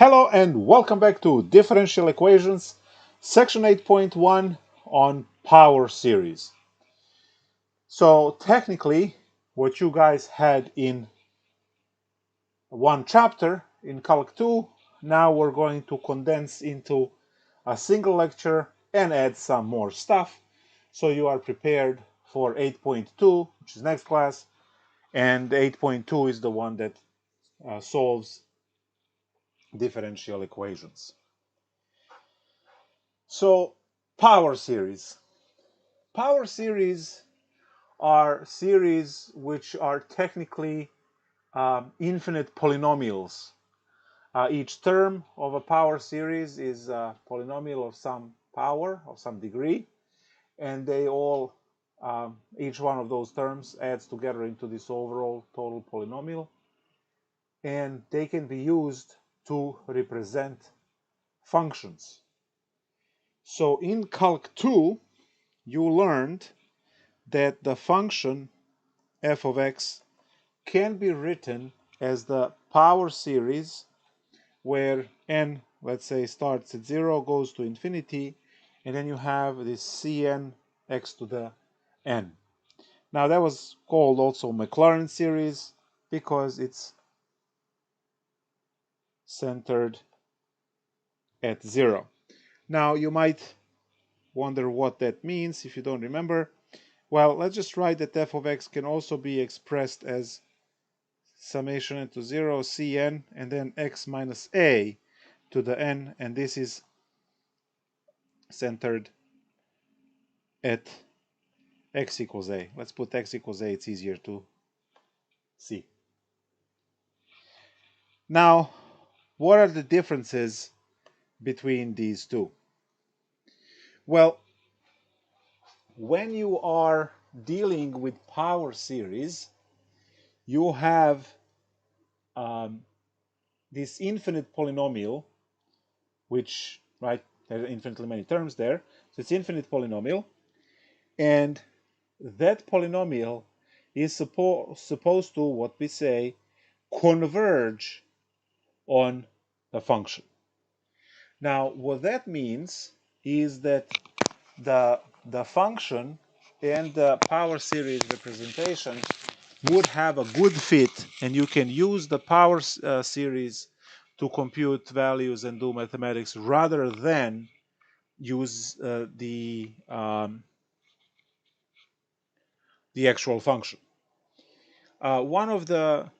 Hello and welcome back to Differential Equations, section 8.1 on power series. So technically, what you guys had in one chapter in Calc 2, now we're going to condense into a single lecture and add some more stuff, so you are prepared for 8.2, which is next class, and 8.2 is the one that solves differential equations. So, power series. Power series are series which are technically infinite polynomials. Each term of a power series is a polynomial of some power, of some degree, and they all, each one of those terms adds together into this overall total polynomial, and they can be used to represent functions. So in Calc 2, you learned that the function f of x can be written as the power series where n, let's say, starts at 0, goes to infinity, and then you have this cn x to the n. Now that was called also Maclaurin series because it's centered at 0. Now you might wonder what that means if you don't remember. Well, let's just write that f of x can also be expressed as summation n to 0 cn and then x minus a to the n, and this is centered at x equals a. Let's put x equals a, it's easier to see. Now, what are the differences between these two? Well, when you are dealing with power series, you have this infinite polynomial, which, right, there are infinitely many terms there, so it's infinite polynomial, and that polynomial is supposed to, what we say, converge on a function. Now, what that means is that the function and the power series representation would have a good fit, and you can use the power series to compute values and do mathematics rather than use the actual function. One of the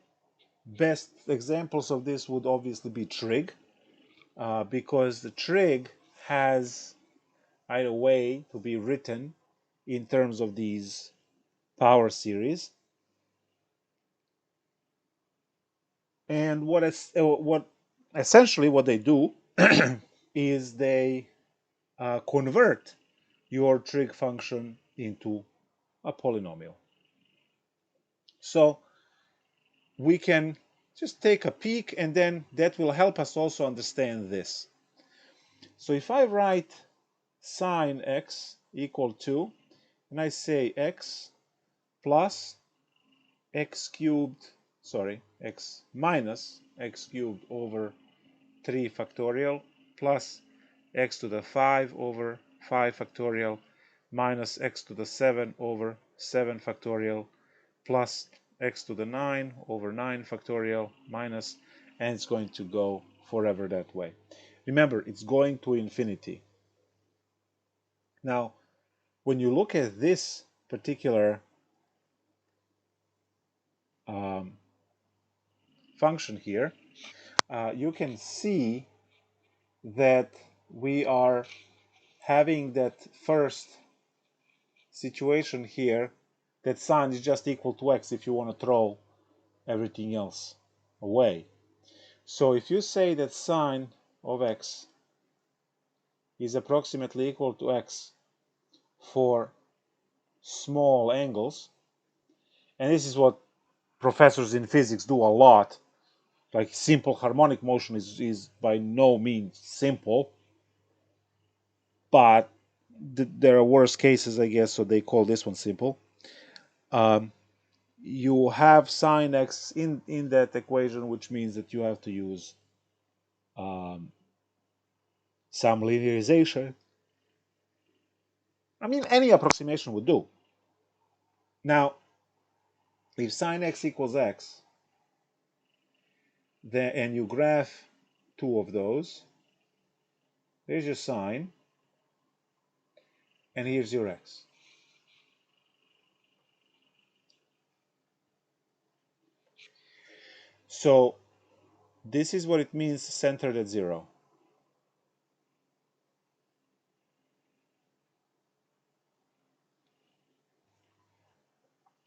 best examples of this would obviously be trig, because the trig has a way to be written in terms of these power series. And what essentially what they do is they convert your trig function into a polynomial. So we can just take a peek, and then that will help us also understand this. So if I write sine x equal to, and I say x plus x minus x cubed over 3 factorial plus x to the 5 over 5 factorial minus x to the 7 over 7 factorial plus x to the 9 over 9 factorial minus, and it's going to go forever that way. Remember, it's going to infinity. Now, when you look at this particular function here, you can see that we are having that first situation here, that sine is just equal to x if you want to throw everything else away. So if you say that sine of x is approximately equal to x for small angles, and this is what professors in physics do a lot, like simple harmonic motion is by no means simple, but there are worse cases, I guess, so they call this one simple. You have sine x in that equation, which means that you have to use some linearization. I mean, any approximation would do. Now, if sine x equals x, then, and you graph two of those, there's your sine, and here's your x. So this is what it means centered at 0.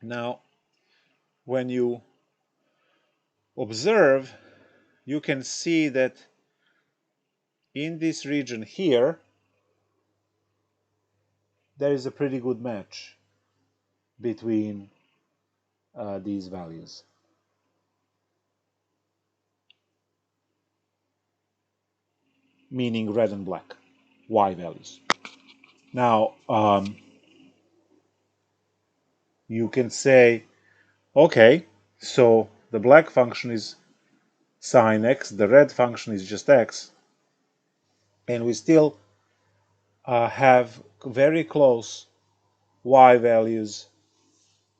Now, when you observe, you can see that in this region here, there is a pretty good match between these values. Meaning red and black, y values. Now, you can say, okay, so the black function is sine x, the red function is just x, and we still have very close y values,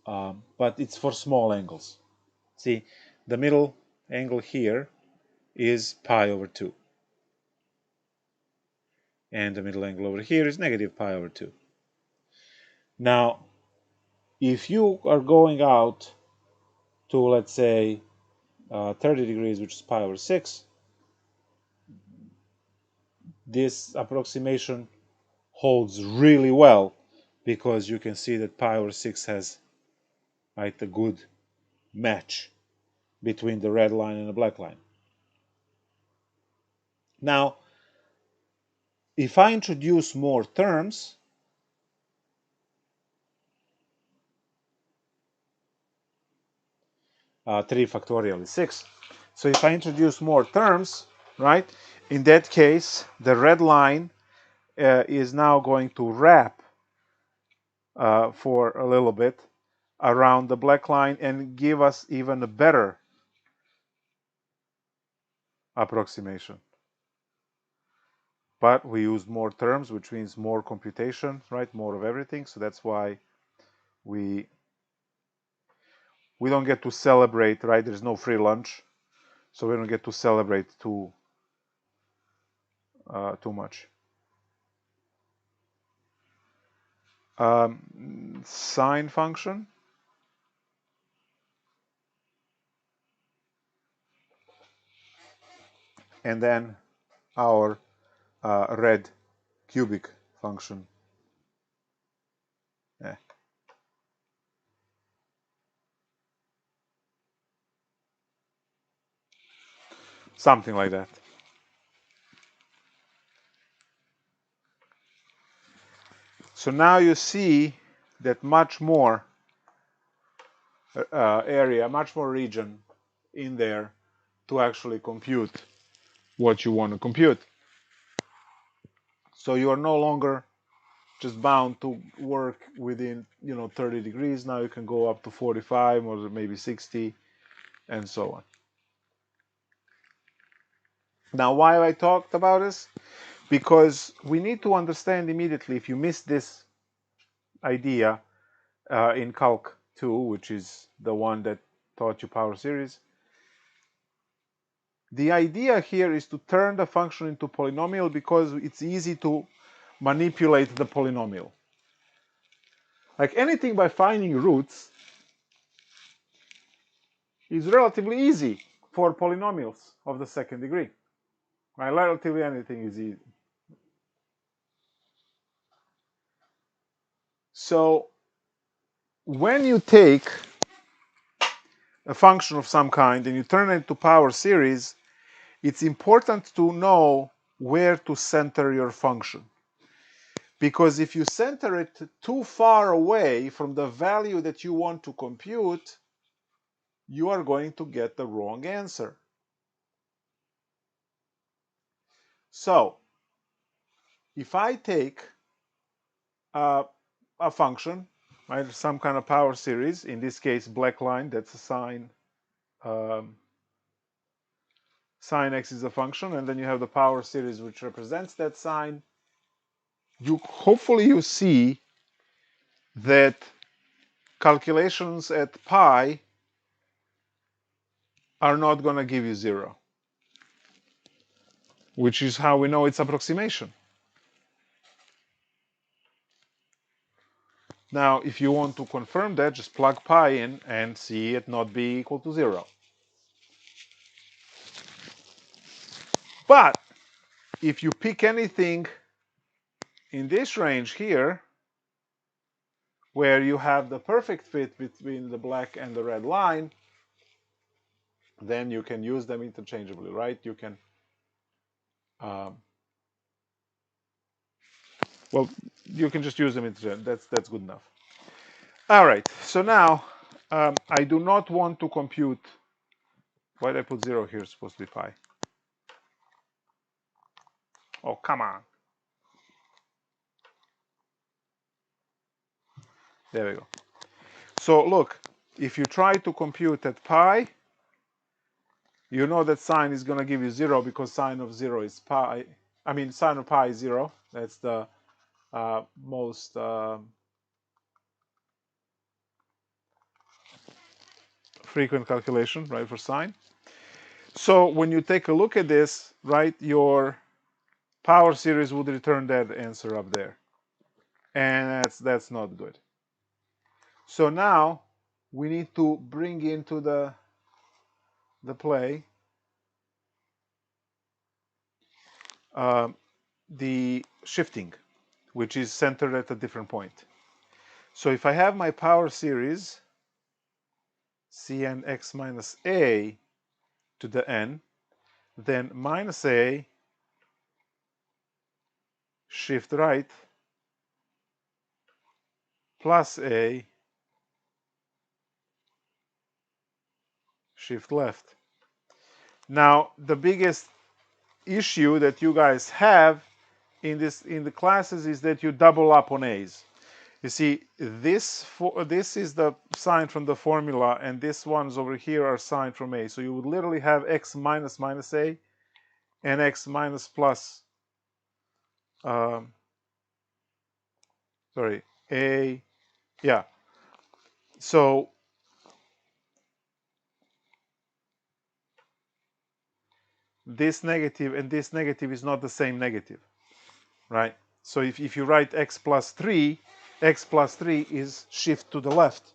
but it's for small angles. See, the middle angle here is pi over 2. And the middle angle over here is negative pi over 2. Now, if you are going out to, let's say, 30 degrees, which is pi over 6, this approximation holds really well because you can see that pi over 6 has a good match between the red line and the black line. Now, if I introduce more terms, 3 factorial is 6. So if I introduce more terms, right, in that case, the red line is now going to wrap for a little bit around the black line and give us even a better approximation. But we use more terms, which means more computation, right? More of everything. So that's why we don't get to celebrate, right? There's no free lunch, so we don't get to celebrate too much. Sine function. And then our red cubic function. Something like that. So now you see that much more area, much more region in there to actually compute what you want to compute. So you are no longer just bound to work within 30 degrees. Now you can go up to 45 or maybe 60 and so on. Now, why I talked about this? Because we need to understand immediately, if you missed this idea in Calc 2, which is the one that taught you power series, the idea here is to turn the function into polynomial because it's easy to manipulate the polynomial. Like anything by finding roots is relatively easy for polynomials of the second degree. Right? Relatively anything is easy. So when you take a function of some kind and you turn it into power series, it's important to know where to center your function. Because if you center it too far away from the value that you want to compute, you are going to get the wrong answer. So, if I take a function, right, some kind of power series, in this case black line, that's a sine x is a function, and then you have the power series which represents that sine. Hopefully you see that calculations at pi are not going to give you 0, which is how we know it's approximation. Now, if you want to confirm that, just plug pi in and see it not be equal to 0. But if you pick anything in this range here, where you have the perfect fit between the black and the red line, then you can use them interchangeably, right? You can, well, you can just use them interchangeably. That's good enough. All right, so now I do not want to compute. Why did I put 0 here? It's supposed to be pi. Oh, come on. There we go. So look, if you try to compute at pi, you know that sine is going to give you 0 because sine of 0 is pi. I mean, sine of pi is 0. That's the most frequent calculation, right, for sine. So when you take a look at this, right, your power series would return that answer up there. And that's not good. So now we need to bring into the play the shifting, which is centered at a different point. So if I have my power series Cn x minus a to the n, then minus a shift right plus a shift left. Now the biggest issue that you guys have in the classes is that you double up on a's. You see, this is the sign from the formula, and these ones over here are signed from a. So you would literally have x minus minus a and x minus plus, sorry, a, yeah. So this negative and this negative is not the same negative, right? So if you write x plus 3 is shift to the left,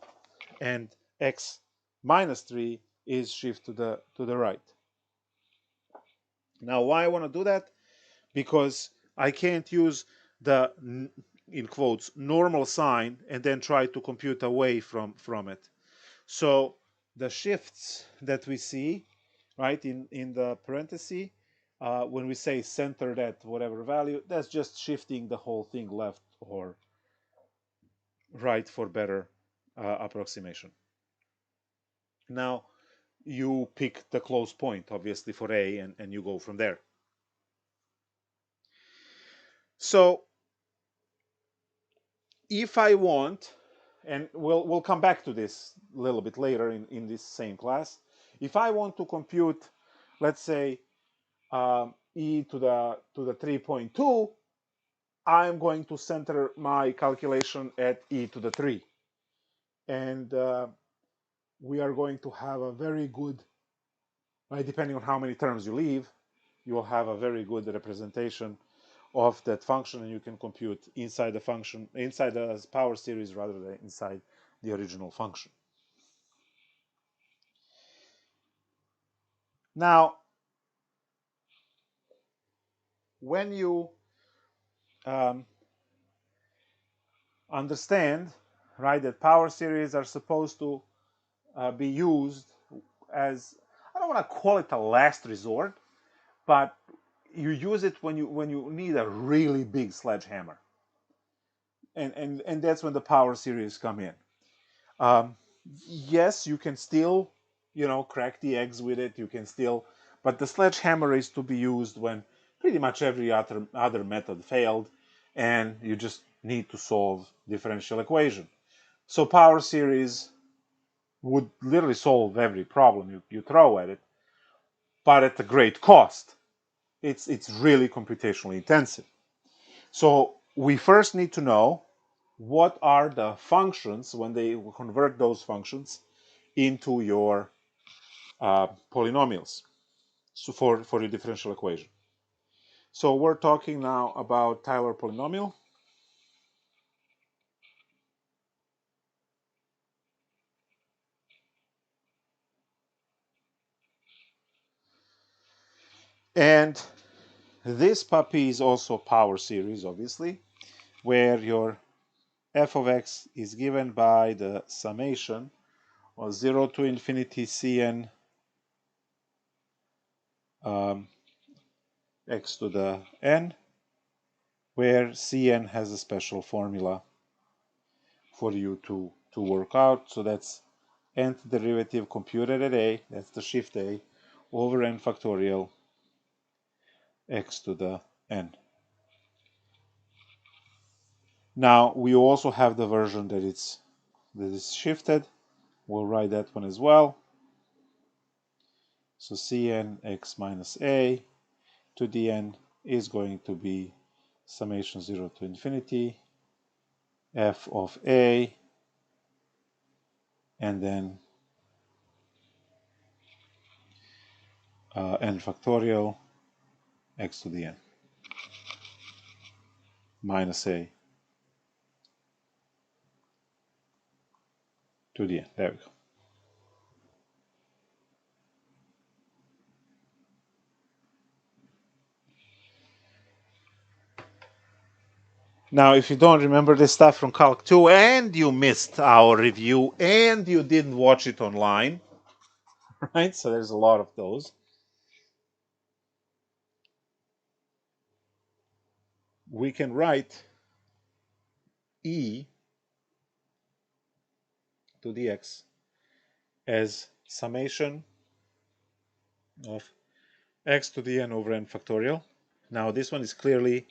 and x minus 3 is shift to the right. Now, why I want to do that? Because I can't use the, in quotes, normal sign and then try to compute away from it. So the shifts that we see, right, in the parenthesis, when we say centered at whatever value, that's just shifting the whole thing left or right for better approximation. Now, you pick the close point, obviously, for a, and you go from there. So if I want, and we'll come back to this a little bit later in this same class, if I want to compute, let's say, e to the 3.2, I'm going to center my calculation at e to the 3. And we are going to have a very good, right, depending on how many terms you leave, you will have a very good representation of that function, and you can compute inside the function, inside the power series rather than inside the original function. Now, when you understand, right, that power series are supposed to be used as, I don't want to call it a last resort, but you use it when you need a really big sledgehammer, and that's when the power series come in. Yes, you can still, crack the eggs with it. You can still, but the sledgehammer is to be used when pretty much every other method failed, and you just need to solve differential equation. So power series would literally solve every problem you throw at it. but at a great cost. It's really computationally intensive. So we first need to know what are the functions when they convert those functions into your polynomials, so for the differential equation. So we're talking now about Taylor polynomial. And this puppy is also power series, obviously, where your f of x is given by the summation of 0 to infinity Cn x to the n, where Cn has a special formula for you to work out. So that's nth derivative computed at a, that's the shift a, over n factorial x to the n. Now we also have the version that is shifted. We'll write that one as well. So Cn x minus a to the n is going to be summation 0 to infinity f of a, and then n factorial x to the n minus a to the n. There we go. Now, if you don't remember this stuff from Calc 2 and you missed our review and you didn't watch it online, right? So there's a lot of those. We can write e to the x as summation of x to the n over n factorial. Now, this one is clearly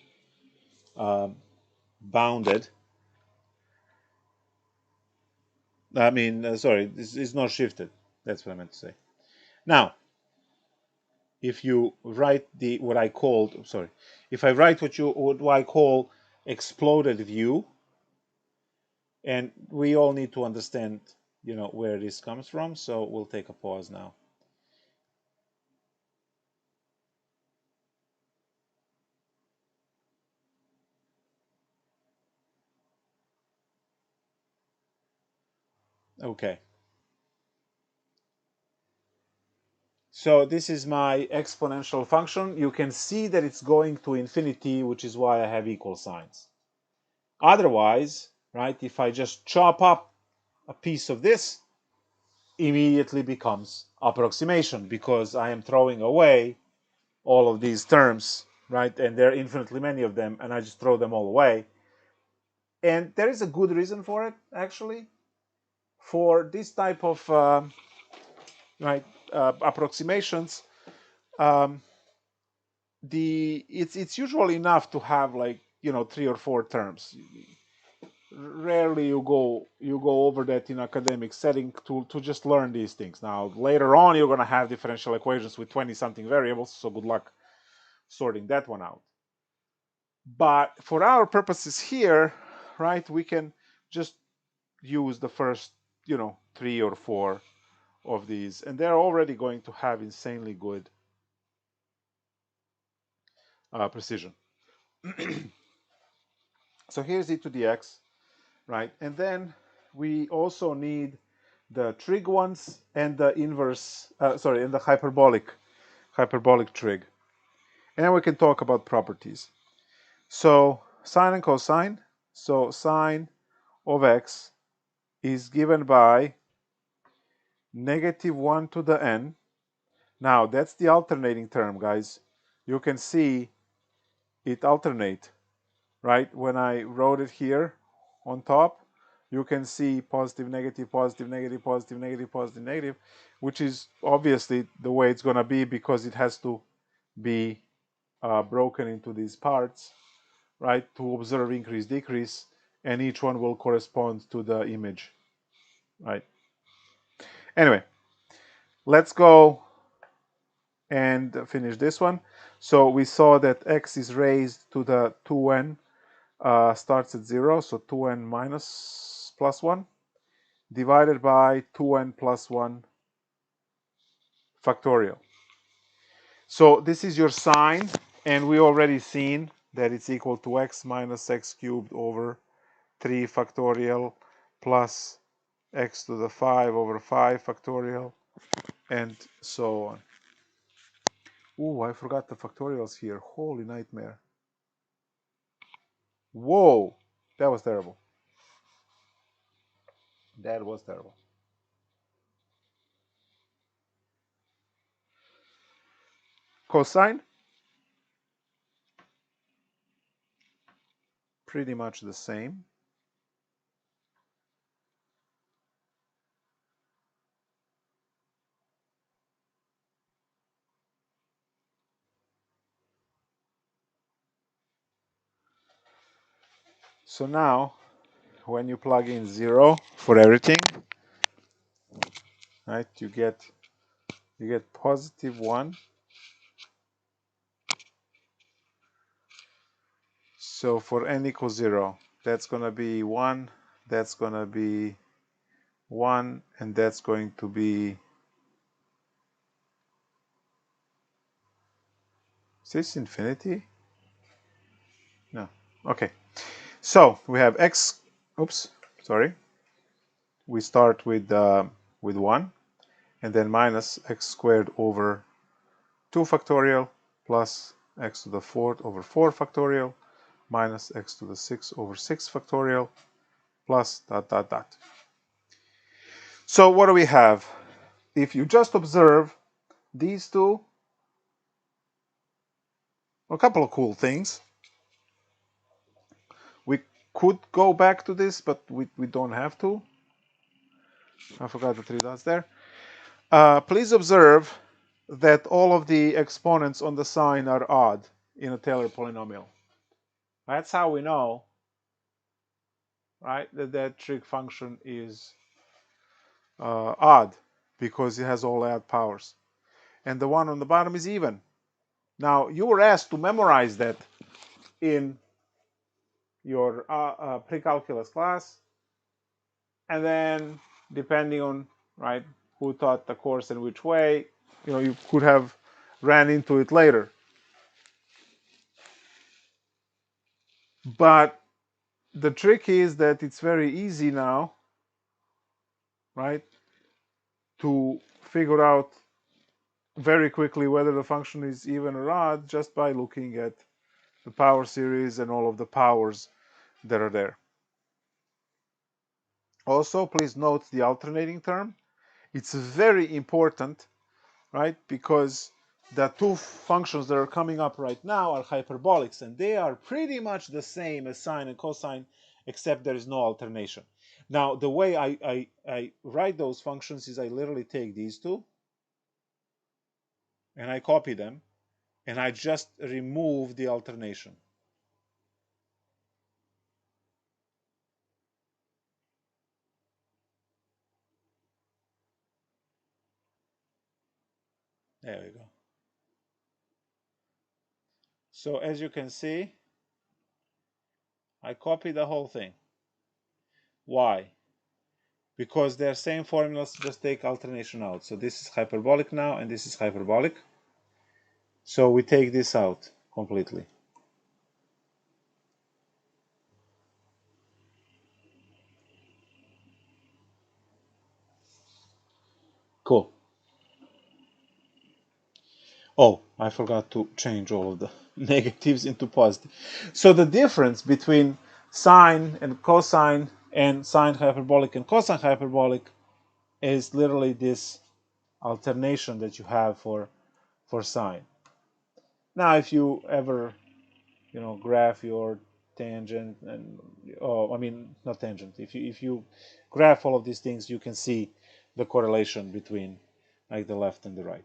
bounded. I mean, sorry, this is not shifted. That's what I meant to say. Now, if you write what I write what I call exploded view, and we all need to understand, where this comes from. So we'll take a pause now. Okay. So this is my exponential function. You can see that it's going to infinity, which is why I have equal signs. Otherwise, right, if I just chop up a piece of this, immediately becomes approximation because I am throwing away all of these terms, right? And there are infinitely many of them, and I just throw them all away. And there is a good reason for it, actually. For this type of approximations, it's usually enough to have 3 or 4 terms. Rarely you go over that in academic setting to just learn these things. Now later on you're going to have differential equations with 20 something variables, so good luck sorting that one out. But for our purposes here, right, we can just use the first 3 or 4 of these, and they're already going to have insanely good precision. So here's e to the x, right? And then we also need the trig ones and the inverse, and the hyperbolic trig. And then we can talk about properties. So sine and cosine. So sine of x is given by -1 to the n. Now that's the alternating term, guys. You can see it alternate, right? When I wrote it here on top, you can see positive, negative, positive, negative, positive, negative, positive, negative, which is obviously the way it's going to be because it has to be broken into these parts, right, to observe increase, decrease, and each one will correspond to the image, right? Anyway, let's go and finish this one. So we saw that x is raised to the 2n starts at 0, so 2n minus plus 1 divided by 2n plus 1 factorial. So this is your sign, and we already seen that it's equal to x minus x cubed over 3 factorial plus x to the 5 over 5 factorial, and so on. Oh, I forgot the factorials here. Holy nightmare. Whoa, that was terrible. That was terrible. Cosine, pretty much the same. So now, when you plug in 0 for everything, right, you get positive 1. So for n equals 0, that's going to be 1, that's going to be 1, and that's going to be... Is this infinity? No. Okay. So we have x... Oops, sorry. We start with 1, and then minus x squared over 2 factorial plus x to the 4th over 4 factorial minus x to the 6 over 6 factorial plus dot dot dot. So what do we have? If you just observe these two, a couple of cool things. We could go back to this, but we don't have to. I forgot the 3 dots there. Please observe that all of the exponents on the sign are odd in a Taylor polynomial. That's how we know, right, that trig function is odd, because it has all odd powers. And the one on the bottom is even. Now, you were asked to memorize that in your pre-calculus class, and then depending on, right, who taught the course and which way, you could have ran into it later. But the trick is that it's very easy now, right, to figure out very quickly whether the function is even or odd just by looking at the power series and all of the powers that are there. Also, please note the alternating term. It's very important, right, because the two functions that are coming up right now are hyperbolics, and they are pretty much the same as sine and cosine, except there is no alternation. Now, the way I write those functions is I literally take these two, and I copy them, and I just remove the alternation. There we go. So as you can see, I copy the whole thing. Why? Because they're same formulas, just take alternation out. So this is hyperbolic now, and this is hyperbolic. So we take this out completely. Cool. Oh, I forgot to change all of the negatives into positive. So the difference between sine and cosine and sine hyperbolic and cosine hyperbolic is literally this alternation that you have for sine. Now, if you ever, graph your tangent and, I mean, not tangent. If you graph all of these things, you can see the correlation between like the left and the right.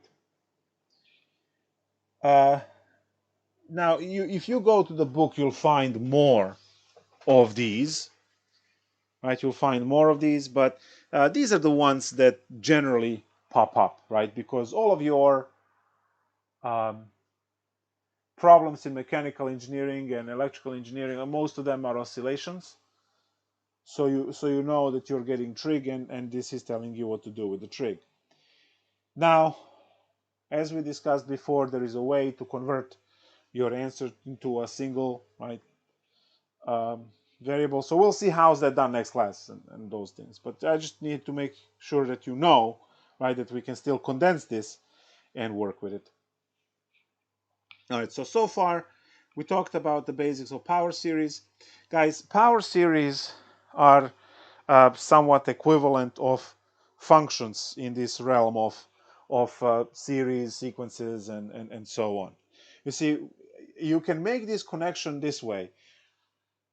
Now, if you go to the book, you'll find more of these, right? You'll find more of these, but these are the ones that generally pop up, right? Because all of your um, problems in mechanical engineering and electrical engineering, and most of them are oscillations. So you know that you're getting trig, and this is telling you what to do with the trig. Now, as we discussed before, there is a way to convert your answer into a single, right, variable. So we'll see how's that done next class and those things. But I just need to make sure that you know, right, that we can still condense this and work with it. All right, so far we talked about the basics of power series. Guys, power series are somewhat equivalent of functions in this realm of series, sequences, and so on. You see, you can make this connection this way.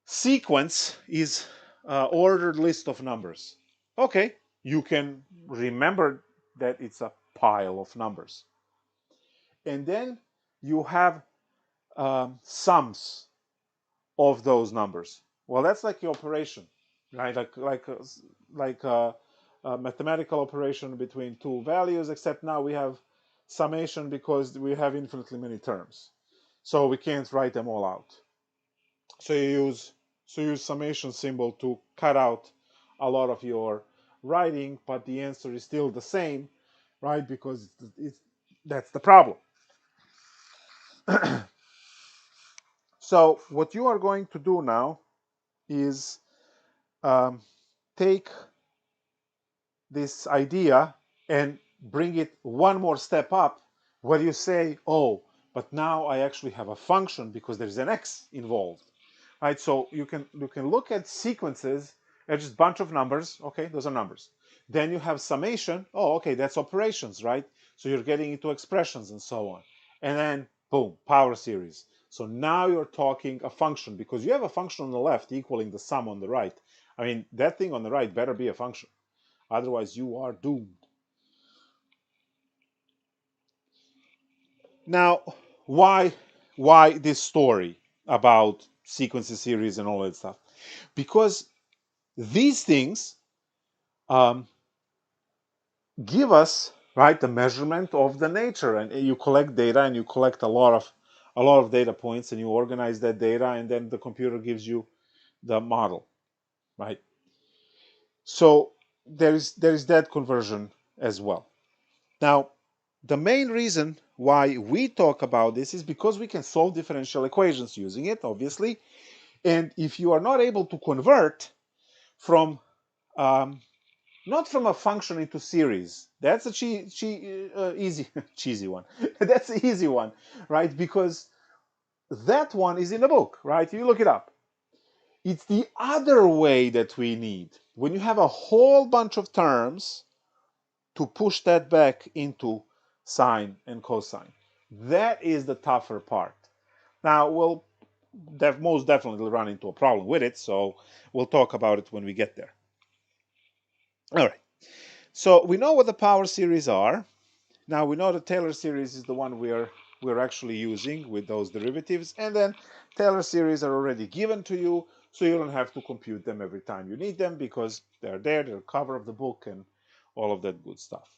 Sequence is ordered list of numbers. Okay, you can remember that it's a pile of numbers. And then you have sums of those numbers. Well, that's like the operation, right? Like a mathematical operation between two values, except now we have summation because we have infinitely many terms. So we can't write them all out. So you use summation symbol to cut out a lot of your writing, but the answer is still the same, right? Because that's the problem. So what you are going to do now is take this idea and bring it one more step up, where you say, oh, but now I actually have a function because there's an x involved, right? So you can look at sequences as just a bunch of numbers. Okay, those are numbers. Then you have summation. Oh, okay, that's operations, right? So you're getting into expressions and so on. And then boom, power series. So now you're talking a function, because you have a function on the left equaling the sum on the right. I mean, that thing on the right better be a function. Otherwise, you are doomed. Now, why this story about sequences, series, and all that stuff? Because these things give us, right, the measurement of the nature, and you collect data, and you collect a lot of data points, and you organize that data, and then the computer gives you the model, right? So there is that conversion as well. Now, the main reason why we talk about this is because we can solve differential equations using it, obviously. And if you are not able to convert from not from a function into series, that's a easy cheesy one. That's the easy one, right? Because that one is in the book, right? You look it up. It's the other way that we need. When you have a whole bunch of terms, to push that back into sine and cosine. That is the tougher part. Now, we'll most definitely run into a problem with it, so we'll talk about it when we get there. All right. So we know what the power series are. Now we know the Taylor series is the one we're actually using with those derivatives, and then Taylor series are already given to you, so you don't have to compute them every time you need them because they're there, they're cover of the book, and all of that good stuff.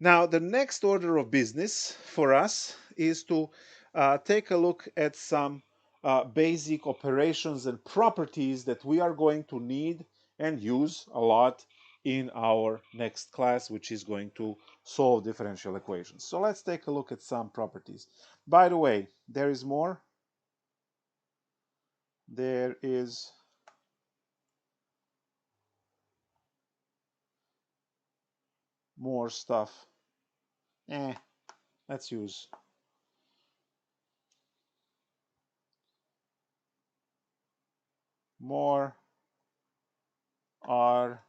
Now, the next order of business for us is to take a look at some basic operations and properties that we are going to need and use a lot in our next class, which is going to solve differential equations. So let's take a look at some properties. By the way, there is more. There is more stuff. Let's use more are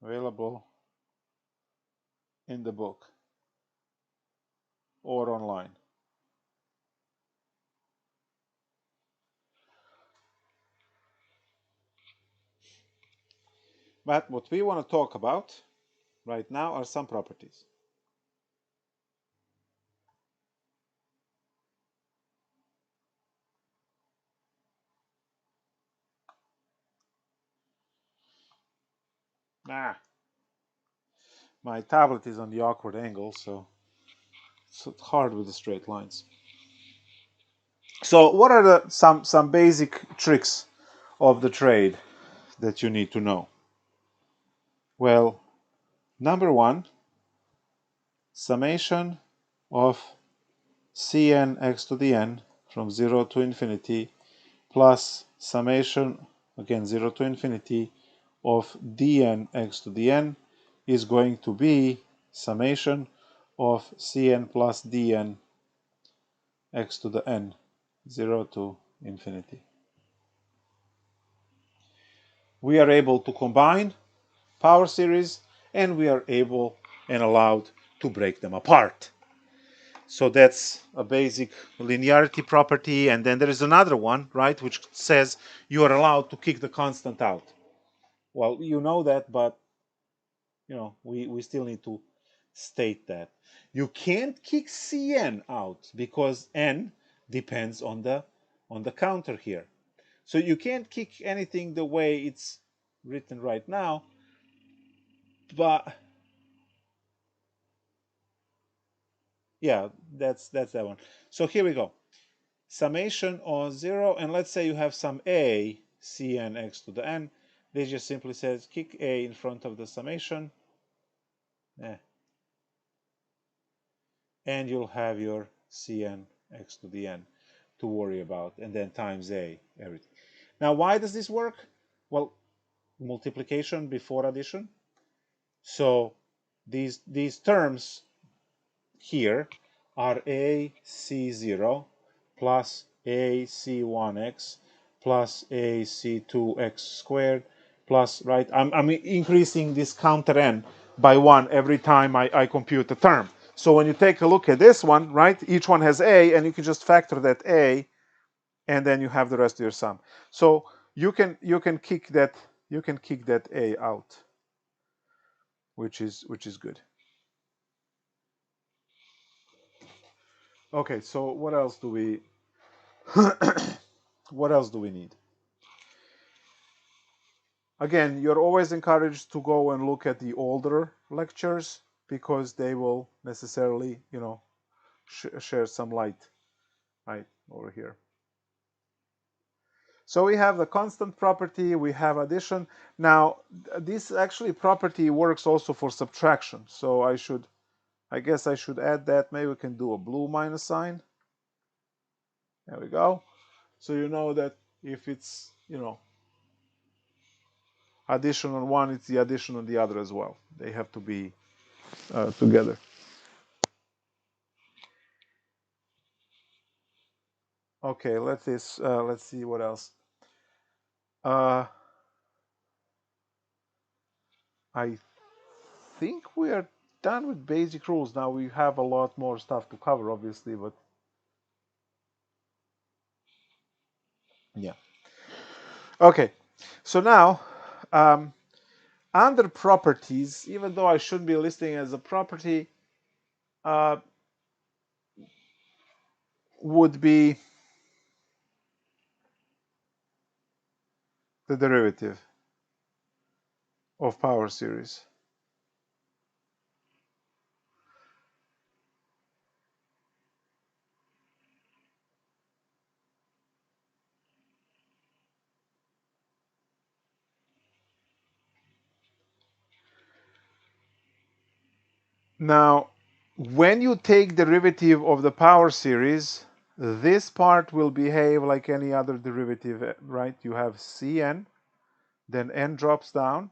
available in the book or online. But what we want to talk about right now are some properties. My tablet is on the awkward angle, so it's hard with the straight lines. So what are the some basic tricks of the trade that you need to know? Well, number one, summation of Cn x to the n from 0 to infinity plus summation, again 0 to infinity, of dn x to the n is going to be summation of Cn plus dn x to the n, 0 to infinity. We are able to combine power series, and we are able and allowed to break them apart. So that's a basic linearity property, and then there is another one, right, which says you are allowed to kick the constant out. Well, you know that, but we still need to state that. You can't kick Cn out because n depends on the counter here. So you can't kick anything the way it's written right now, but yeah, that's that one. So here we go. Summation on 0, and let's say you have some a Cn x to the n. This just simply says kick a in front of the summation, and you'll have your Cn x to the n to worry about, and then times a, everything. Now, why does this work? Well, multiplication before addition. So these terms here are ac0 plus ac1x plus ac2x squared plus, right? I'm increasing this counter n by 1 every time I compute a term. So when you take a look at this one, right, each one has a, and you can just factor that a, and then you have the rest of your sum. So you can kick that a out, which is good. Okay, so what else do we what else do we need? Again, you're always encouraged to go and look at the older lectures because they will necessarily, share some light right over here. So we have the constant property, we have addition. Now, this actually property works also for subtraction. So I guess I should add that. Maybe we can do a blue minus sign. There we go. So you know that if it's, addition on one, it's the addition on the other as well. They have to be together. Okay, let's see what else. I think we are done with basic rules. Now we have a lot more stuff to cover, obviously, but yeah. Okay, so now under properties, even though I shouldn't be listing as a property, would be the derivative of power series. Now, when you take derivative of the power series, this part will behave like any other derivative, right? You have Cn, then n drops down,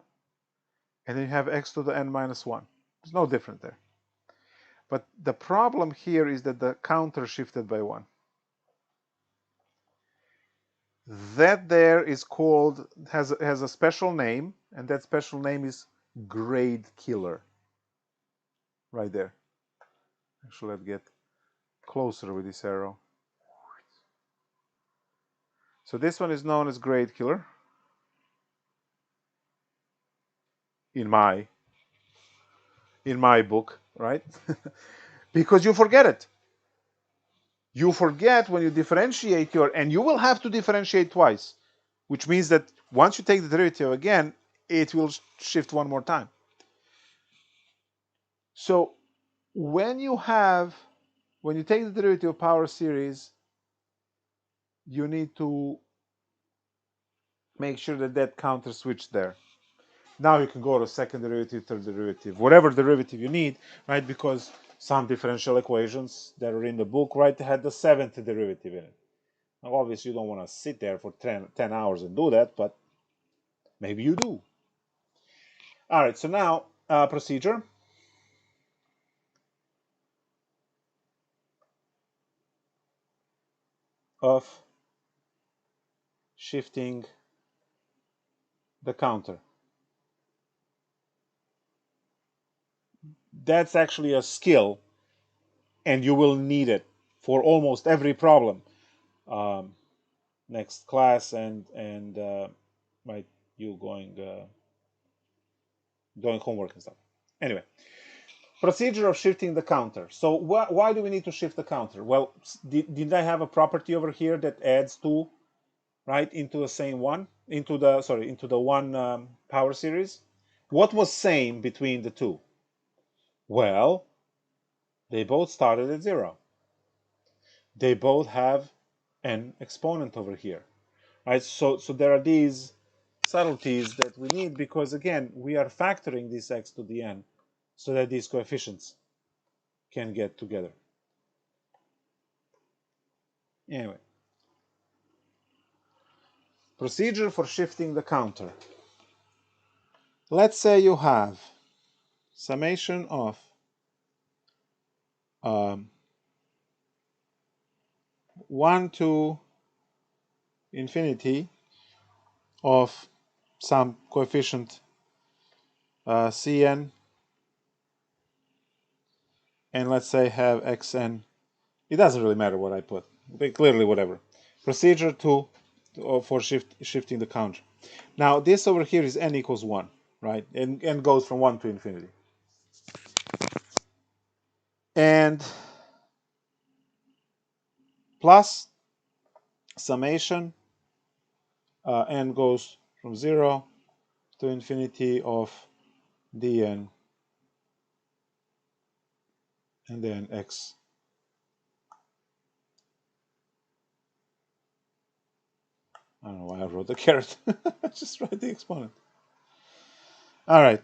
and then you have x to the n minus 1. There's no different there. But the problem here is that the counter shifted by 1. That there is called, has a special name, and that special name is grade killer. Right there. Actually, let's get closer with this arrow. So this one is known as grade killer in my book, right? Because you forget it. You forget when you differentiate and you will have to differentiate twice, which means that once you take the derivative again, it will shift one more time. So when you take the derivative of power series, you need to make sure that that counter switch there. Now you can go to second derivative, third derivative, whatever derivative you need, right? Because some differential equations that are in the book, right, had the seventh derivative in it. Now, obviously, you don't want to sit there for 10 hours and do that, but maybe you do. All right, so now procedure. Of shifting the counter. That's actually a skill, and you will need it for almost every problem next class, and right, you doing homework and stuff. Anyway, procedure of shifting the counter. So why do we need to shift the counter? Well, did I have a property over here that adds two, right, into the same one, into the one power series? What was same between the two? Well, they both started at 0. They both have an exponent over here, right? So there are these subtleties that we need because, again, we are factoring this x to the n so that these coefficients can get together. Anyway, procedure for shifting the counter. Let's say you have summation of 1 to infinity of some coefficient Cn, and let's say have xn. It doesn't really matter what I put, but clearly whatever. Procedure for shifting the counter. Now this over here is n equals 1, right? And goes from 1 to infinity. And plus summation n goes from 0 to infinity of dn and then x. I don't know why I wrote the caret. Just write the exponent. All right.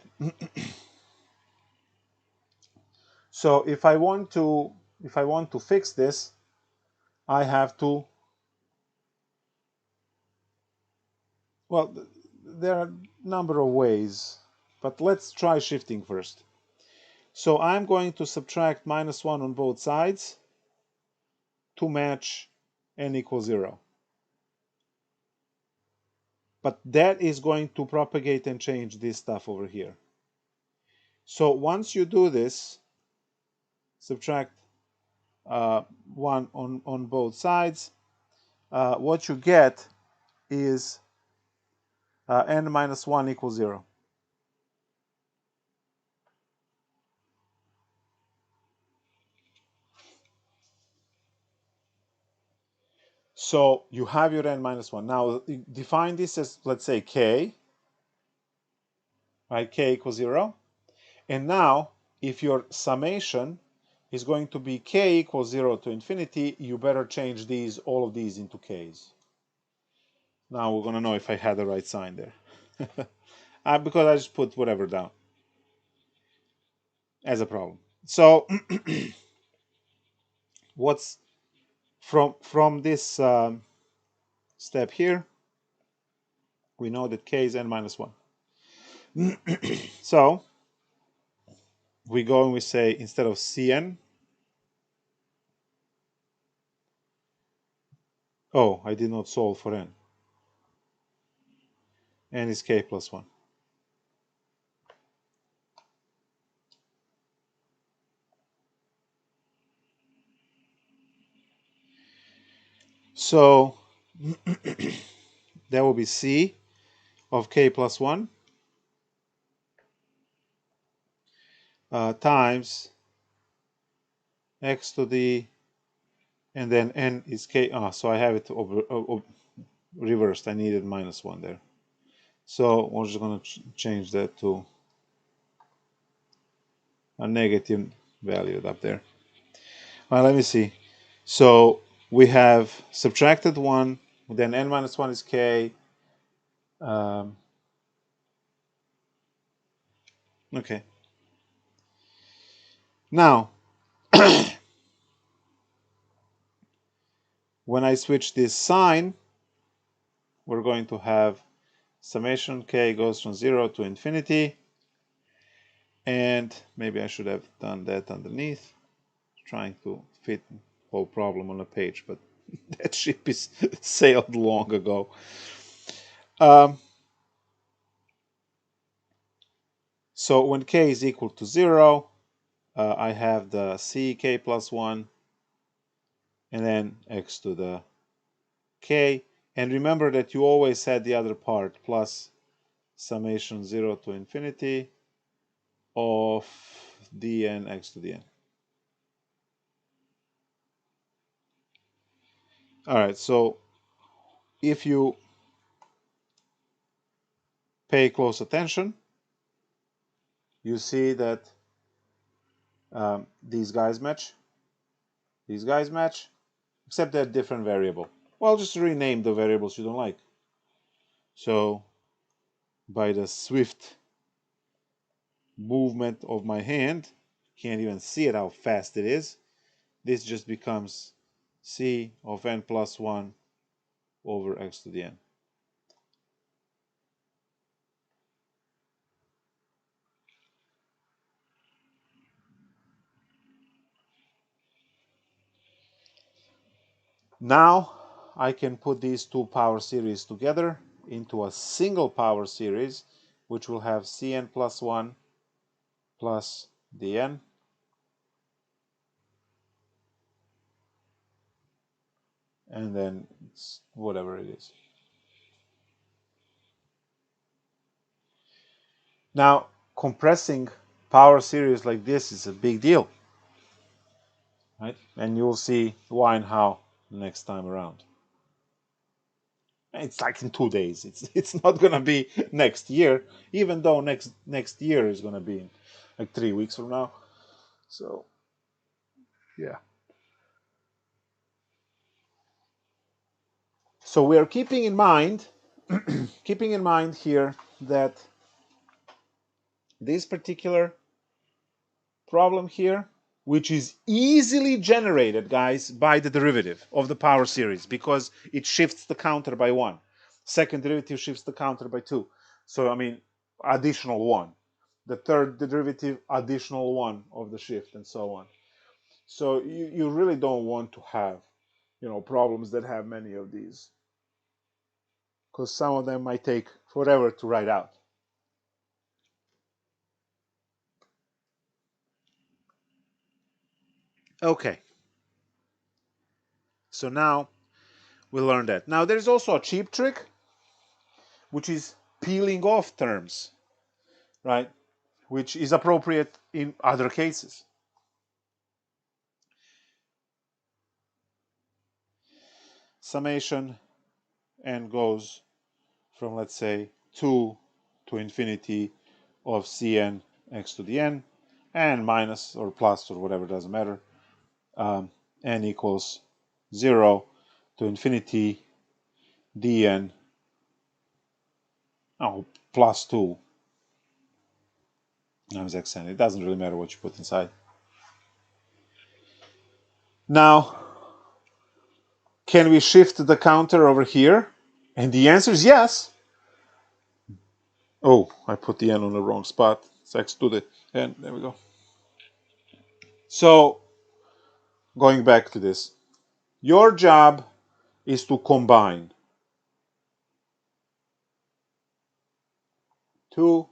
So if I want to fix this, I have to, well, there are a number of ways, but let's try shifting first. So I'm going to subtract -1 on both sides to match n equals 0. But that is going to propagate and change this stuff over here. So once you do this, subtract 1 on both sides, what you get is n minus 1 equals 0. So you have your n minus 1. Now define this as, let's say, k, right? K equals 0. And now, if your summation is going to be k equals 0 to infinity, you better change all of these into k's. Now we're going to know if I had the right sign there. Because I just put whatever down as a problem. So what's from this step here, we know that k is n minus 1. So we go and we say, instead of Cn, oh, I did not solve for n. N is k plus 1. So that will be C of k plus 1 times x to the, and then n is k. So I have it reversed. I needed -1 there. So we're just going to change that to a negative value up there. Well, let me see. So we have subtracted 1, then n minus 1 is k. Okay. Now, when I switch this sign, we're going to have summation k goes from 0 to infinity. And maybe I should have done that underneath, trying to fit the whole problem on a page, but that ship is sailed long ago. So when k is equal to 0, I have the ck plus 1, and then x to the k. And remember that you always had the other part plus summation 0 to infinity of dn x to the n. All right, so if you pay close attention, you see that these guys match, except they're different variable. Well, just rename the variables you don't like. So by the swift movement of my hand, can't even see it how fast it is, this just becomes c of n plus 1 over x to the n. Now I can put these two power series together into a single power series, which will have cn plus 1 plus dn. And then it's whatever it is. Now, compressing power series like this is a big deal, right? And you'll see why and how next time around. It's like in 2 days. It's not gonna be next year, even though next year is gonna be in like 3 weeks from now. So, yeah. So we are keeping in mind here that this particular problem here, which is easily generated, guys, by the derivative of the power series, because it shifts the counter by 1. Second derivative shifts the counter by 2. So, I mean, additional 1. The third derivative, additional 1 of the shift, and so on. So you really don't want to have, problems that have many of these, because some of them might take forever to write out. Okay. So now we learned that. Now there's also a cheap trick, which is peeling off terms, right? Which is appropriate in other cases. Summation n goes from, let's say, 2 to infinity of cn x to the n, and minus or plus or whatever, doesn't matter, n equals 0 to infinity dn, plus 2 times xn. It doesn't really matter what you put inside. Now, can we shift the counter over here? And the answer is yes. Oh, I put the n on the wrong spot. It's x to the n. There we go. So, going back to this, your job is to combine two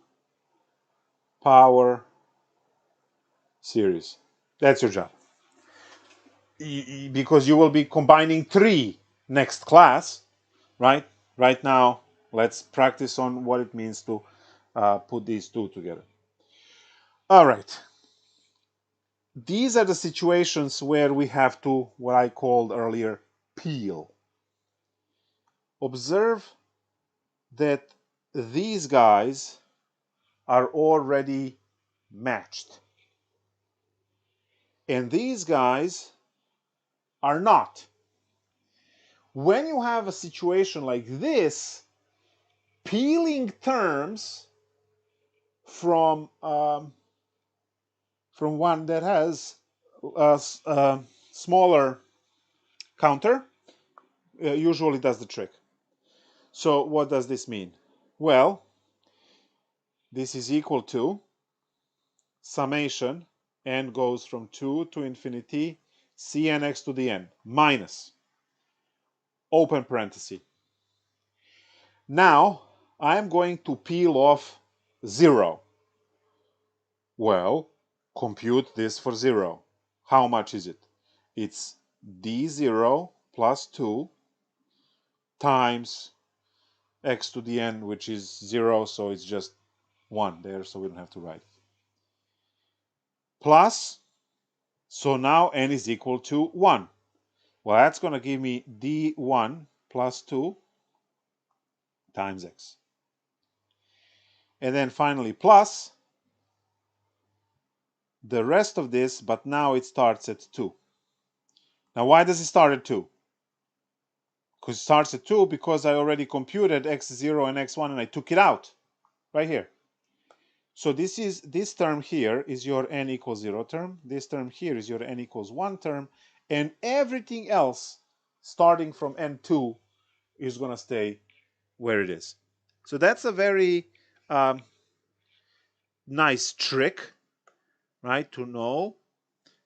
power series. That's your job. Because you will be combining 3 next class, right? Right now, let's practice on what it means to put these two together. All right. These are the situations where we have to, what I called earlier, peel. Observe that these guys are already matched. and these guys are not. When you have a situation like this, peeling terms from one that has a smaller counter usually does the trick. So what does this mean? Well, this is equal to summation n goes from 2 to infinity cn x to the n minus open parenthesis. Now I'm going to peel off 0. Well, compute this for 0. How much is it? It's d0 plus 2 times x to the n, which is 0, so it's just 1 there, so we don't have to write it. Plus, so now n is equal to 1. Well, that's going to give me d1 plus 2 times x. And then finally plus the rest of this, but now it starts at 2. Now, why does it start at 2? Because it starts at 2 because I already computed x0 and x1 and I took it out right here. So this term here is your n equals 0 term. This term here is your n equals 1 term. And everything else starting from n2 is going to stay where it is. So that's a very nice trick, right, to know.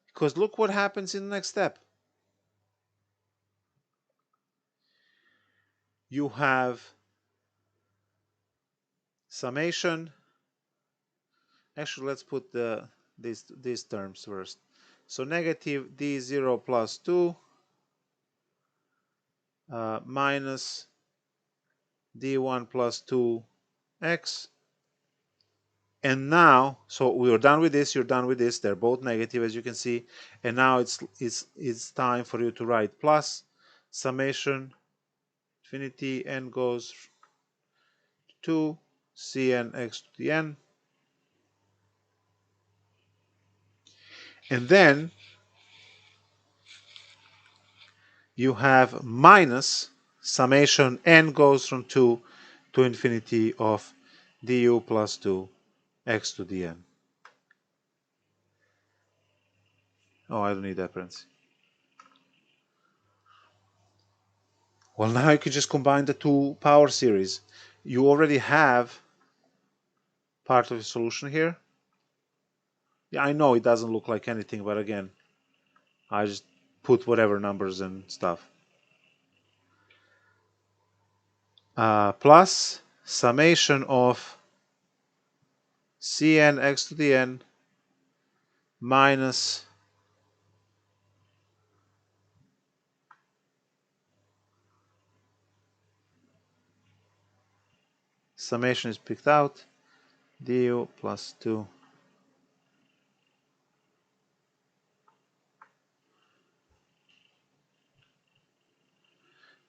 Because look what happens in the next step. You have summation. Actually, let's put these terms first. So negative d0 plus 2 minus d1 plus 2x. And now, so we're done with this, you're done with this. They're both negative, as you can see. And now it's time for you to write plus summation infinity n goes to cn x to the n. And then you have minus summation n goes from 2 to infinity of du plus 2 x to the n. Oh, I don't need that parenthesis. Well, now you can just combine the two power series. You already have part of the solution here. Yeah, I know it doesn't look like anything, but again, I just put whatever numbers and stuff. Plus summation of cn x to the n minus summation is picked out, du plus 2 .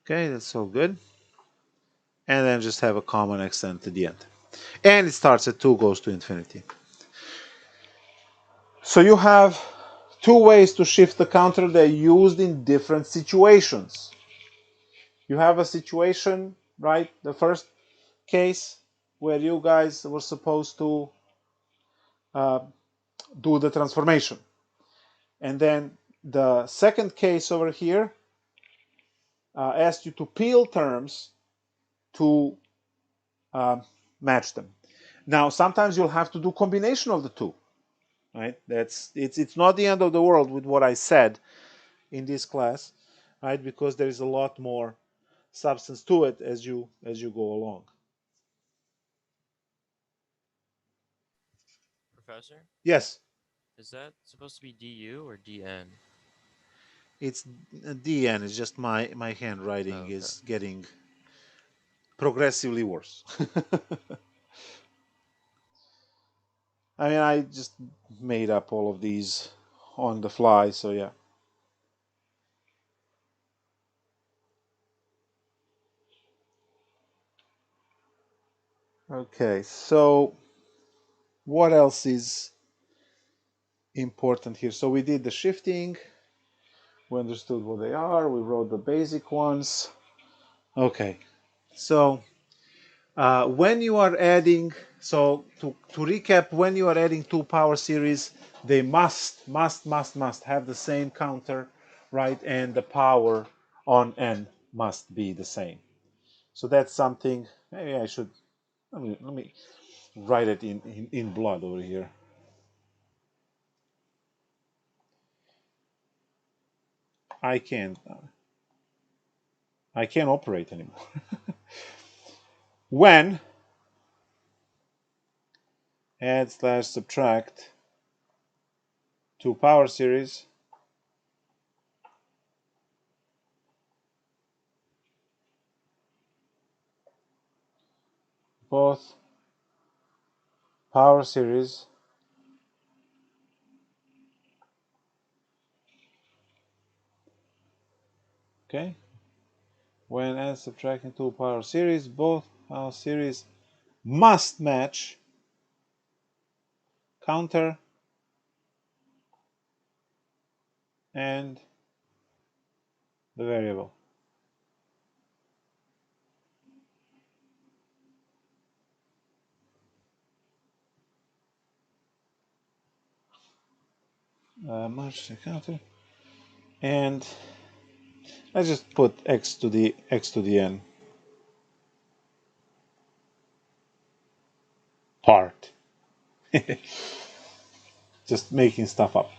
Okay, that's all good. And then just have a common extent to the end. And it starts at 2, goes to infinity. So you have two ways to shift the counter. They're used in different situations. You have a situation, right? The first case where you guys were supposed to do the transformation. And then the second case over here asked you to peel terms to match them. Now, sometimes you'll have to do combination of the two, right? It's not the end of the world with what I said in this class, right? Because there is a lot more substance to it as you go along. Professor, Yes, is that supposed to be du or dn? it's dn. It's just my handwriting Oh, okay. is getting progressively worse. I mean, I just made up all of these on the fly, so yeah. Okay, so what else is important here. So we did the shifting. We understood what they are. We wrote the basic ones. Okay. So when you are adding, so to recap, when you are adding two power series, they must have the same counter, right? And the power on n must be the same. So that's something. Maybe I should let me write it in blood over here. I can't operate anymore. When add slash subtract two power series, both power series okay. When add subtracting two power series, both power series must match counter and the variable. Match the counter, and let's just put x to the n part. Just making stuff up.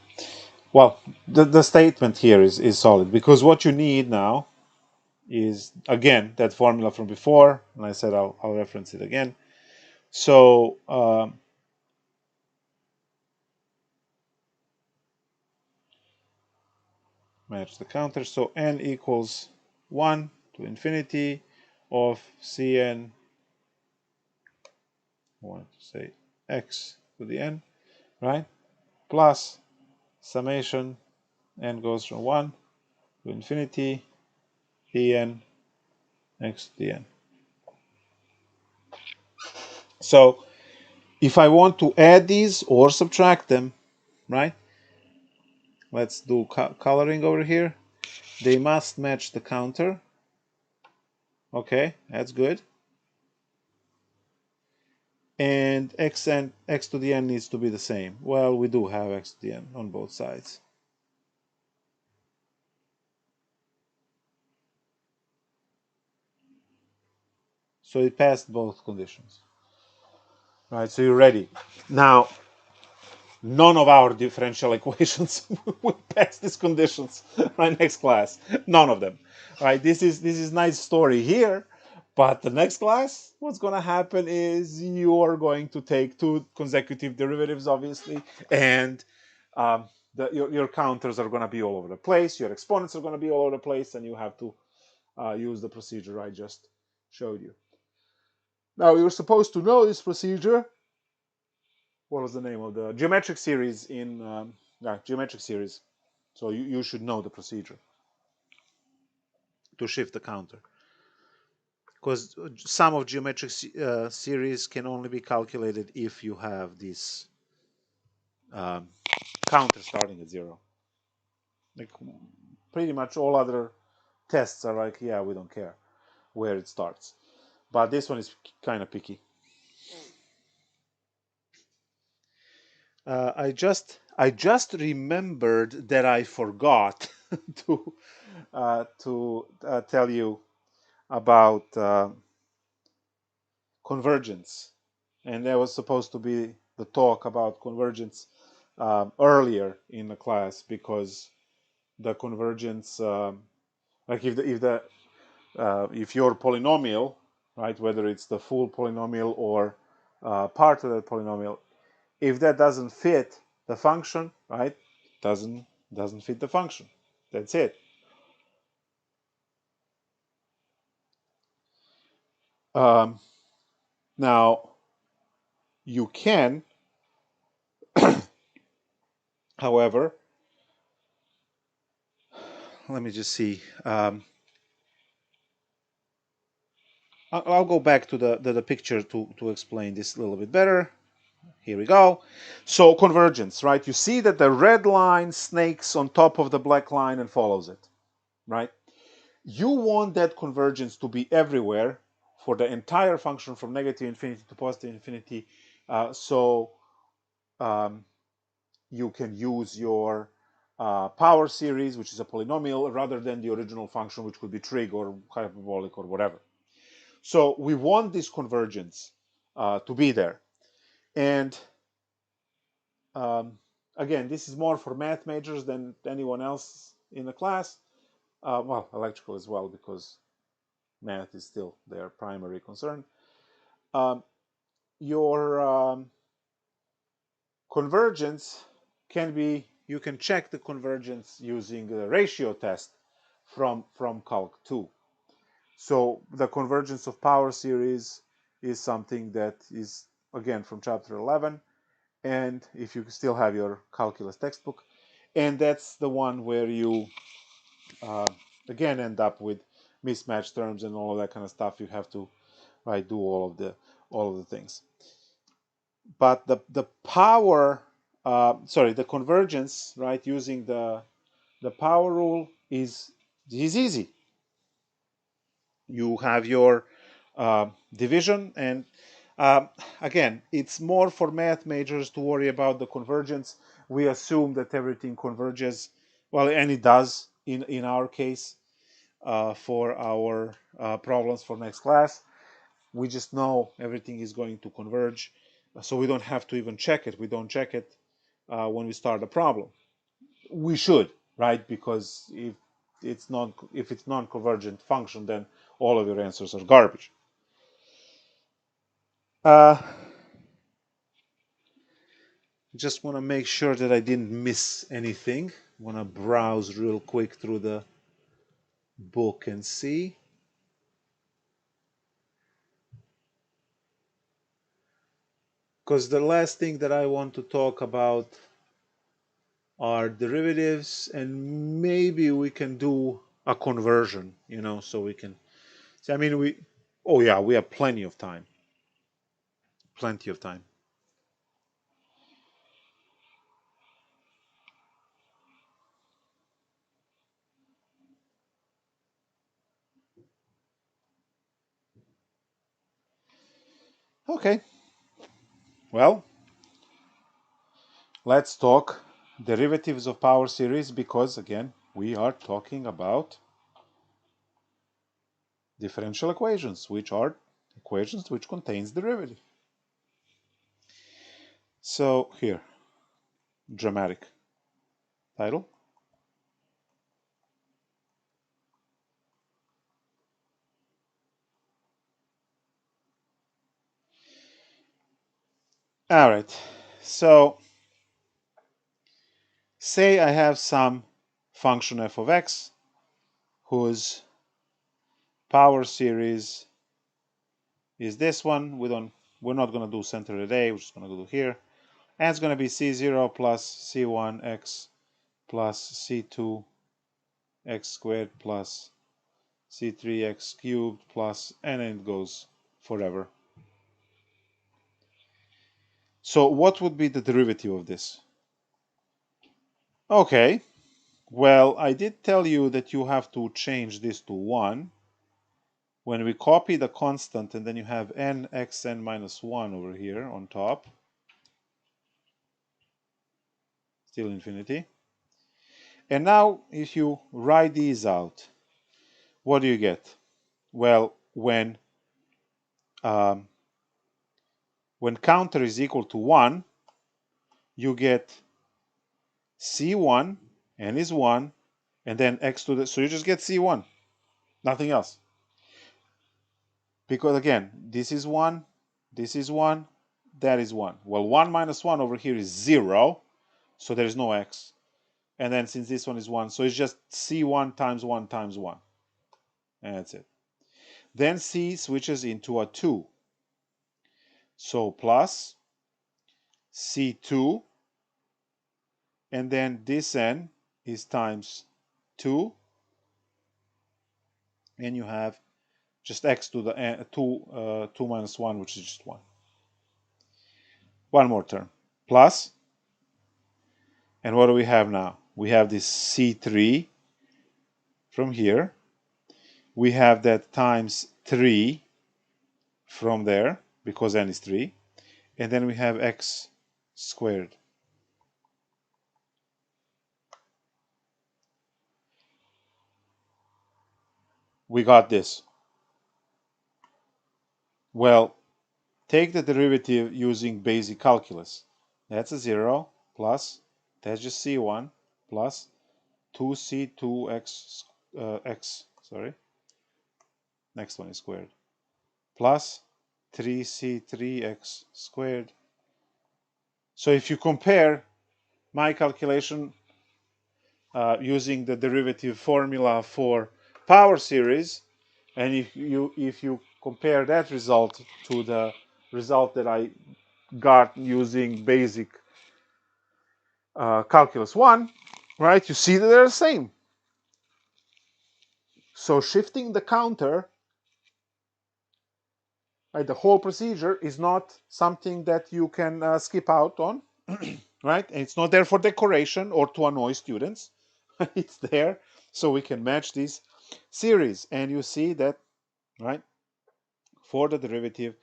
Well, the statement here is solid, because what you need now is, again, that formula from before, and I said I'll reference it again. So match the counter. So n equals 1 to infinity of Cn, I want to say x to the n, right? Plus summation, n goes from 1 to infinity, dn x to the n. So if I want to add these or subtract them, right? Let's do coloring over here. They must match the counter. Okay, that's good. And x to the n needs to be the same. Well, we do have x to the n on both sides. So it passed both conditions. Right, so you're ready. Now, none of our differential equations will pass these conditions. Right, next class, none of them. Right, this is nice story here, but the next class, what's going to happen is you're going to take two consecutive derivatives, obviously, and your counters are going to be all over the place. Your exponents are going to be all over the place, and you have to use the procedure I just showed you. Now, you're supposed to know this procedure. What was the name of the geometric series in geometric series? So you should know the procedure to shift the counter, because sum of geometric series can only be calculated if you have this counter starting at 0. Like pretty much all other tests are like, yeah, we don't care where it starts, but this one is kind of picky. I just remembered that I forgot to tell you about convergence, and that was supposed to be the talk about convergence earlier in the class, because the convergence, like if your polynomial, right, whether it's the full polynomial or part of that polynomial, if that doesn't fit the function, right, doesn't fit the function. That's it. Now you can, however, let me just see. I'll go back to the picture to explain this a little bit better. Here we go. So convergence, right? You see that the red line snakes on top of the black line and follows it, right? You want that convergence to be everywhere for the entire function from negative infinity to positive infinity, so um, you can use your power series, which is a polynomial, rather than the original function, which could be trig or hyperbolic or whatever. So we want this convergence to be there. And again, this is more for math majors than anyone else in the class. Well, electrical as well, because math is still their primary concern. Your convergence can be, you can check the convergence using the ratio test from Calc 2. So the convergence of power series is something that is, again, from chapter 11. And if you still have your calculus textbook, and that's the one where you, again, end up with mismatched terms and all of that kind of stuff. You have to, right, do all of the things. But the power, the convergence, right, using the power rule is easy. You have your division, and again, it's more for math majors to worry about the convergence. We assume that everything converges, well, and it does in our case for our problems for next class. We just know everything is going to converge, so we don't have to even check it. We don't check it when we start the problem. We should, right? Because if it's non-convergent function, then all of your answers are garbage. Just want to make sure that I didn't miss anything. Want to browse real quick through the book and see. Because the last thing that I want to talk about are derivatives, and maybe we can do a conversion, so we can. See, I mean, oh yeah, we have plenty of time. Plenty of time. Okay. Well, let's talk derivatives of power series, because again, we are talking about differential equations, which are equations which contains derivative. So here, dramatic title. All right. So say I have some function f of x whose power series is this one. We're not going to do center today. We're just going to go here. And it's going to be c0 plus c1x plus c2 x squared plus c3x cubed plus, and then it goes forever. So what would be the derivative of this? Okay, well, I did tell you that you have to change this to 1. When we copy the constant, and then you have nxn minus 1 over here on top, still infinity. And now if you write these out, what do you get? Well, when counter is equal to 1, you get c1, n is 1, and then x to the, so you just get c1, nothing else. Because again, this is 1, this is 1, that is 1. Well, 1 minus 1 over here is 0, so there is no x. And then since this one is 1, so it's just c1 times 1 times 1. And that's it. Then c switches into a 2. So plus c2, and then this n is times 2, and you have just x to the 2 minus 1, which is just 1. one more term, plus, and what do we have now? We have this C3 from here. We have that times 3 from there, because n is 3. And then we have x squared. We got this. Well, take the derivative using basic calculus. That's a 0 plus, that's just c1, plus 2c2x, next one is squared, plus 3c3x squared. So if you compare my calculation using the derivative formula for power series, and if you compare that result to the result that I got using basic calculus 1, right, you see that they're the same. So shifting the counter, right, the whole procedure is not something that you can skip out on, right? And it's not there for decoration or to annoy students. It's there so we can match these series. And you see that, right, for the derivative,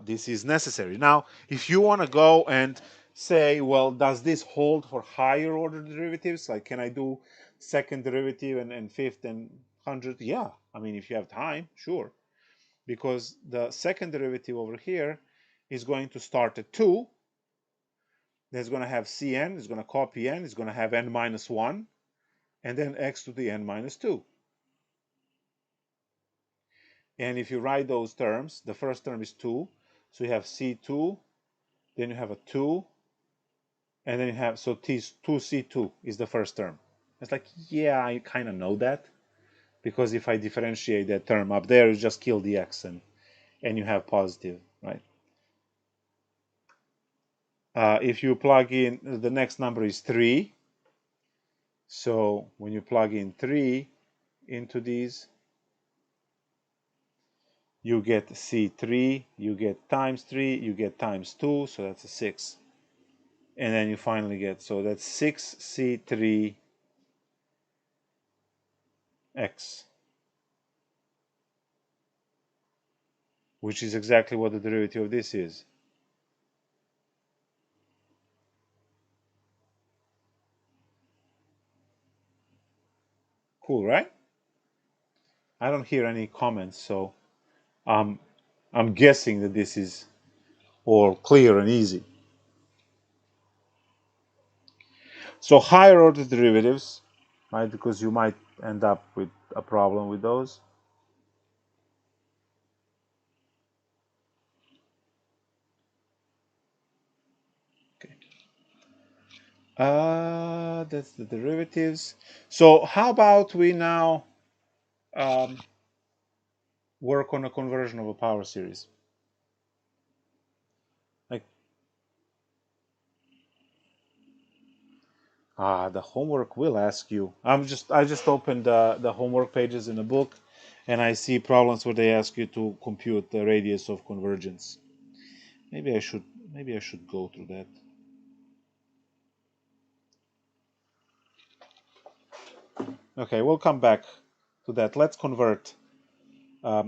this is necessary. Now, if you want to go and say, well, does this hold for higher order derivatives? Like, can I do second derivative and fifth and 100th? Yeah, I mean, if you have time, sure. Because the second derivative over here is going to start at 2. There's going to have cn, it's going to copy n, it's going to have n minus 1, and then x to the n minus 2. And if you write those terms, the first term is 2, so you have c2, then you have a 2, and then you have, so 2c2 is the first term. It's like, yeah, I kind of know that, because if I differentiate that term up there, you just kill the x, and you have positive, right? If you plug in, the next number is 3, so when you plug in 3 into these, you get c3, you get times 3, you get times 2, so that's a 6. And then you finally get, so that's 6c3x, which is exactly what the derivative of this is. Cool, right? I don't hear any comments, so I'm guessing that this is all clear and easy. So higher order derivatives, right? Because you might end up with a problem with those. Okay. That's the derivatives. So how about we now work on a conversion of a power series? Like, the homework will ask you. I just opened the homework pages in the book, and I see problems where they ask you to compute the radius of convergence. Maybe I should go through that. Okay, we'll come back to that. Let's convert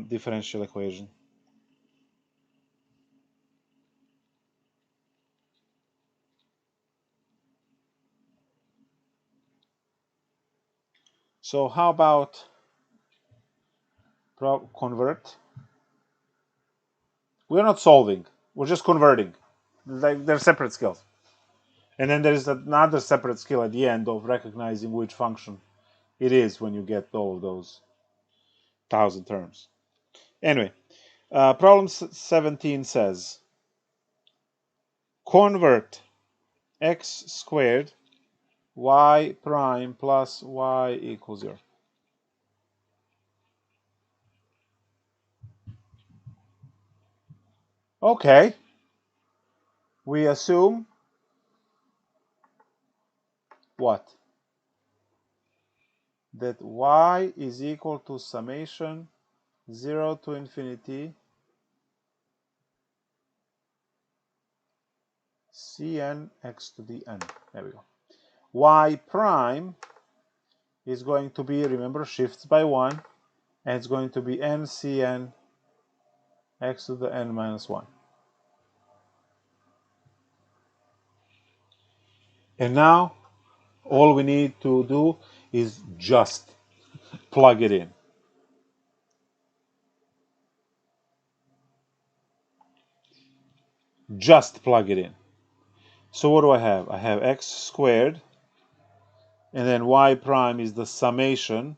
differential equation. So how about convert? We're not solving. We're just converting. Like, they're separate skills. And then there's another separate skill at the end of recognizing which function it is when you get all of those 1,000 terms. Anyway, problem 17 says, convert x squared y prime plus y equals 0. Okay. We assume what? That y is equal to summation 0 to infinity Cn x to the n. There we go. Y prime is going to be, remember, shifts by 1, and it's going to be n Cn x to the n minus 1. And now all we need to do is just plug it in. Just plug it in. So what do I have? I have x squared, and then y prime is the summation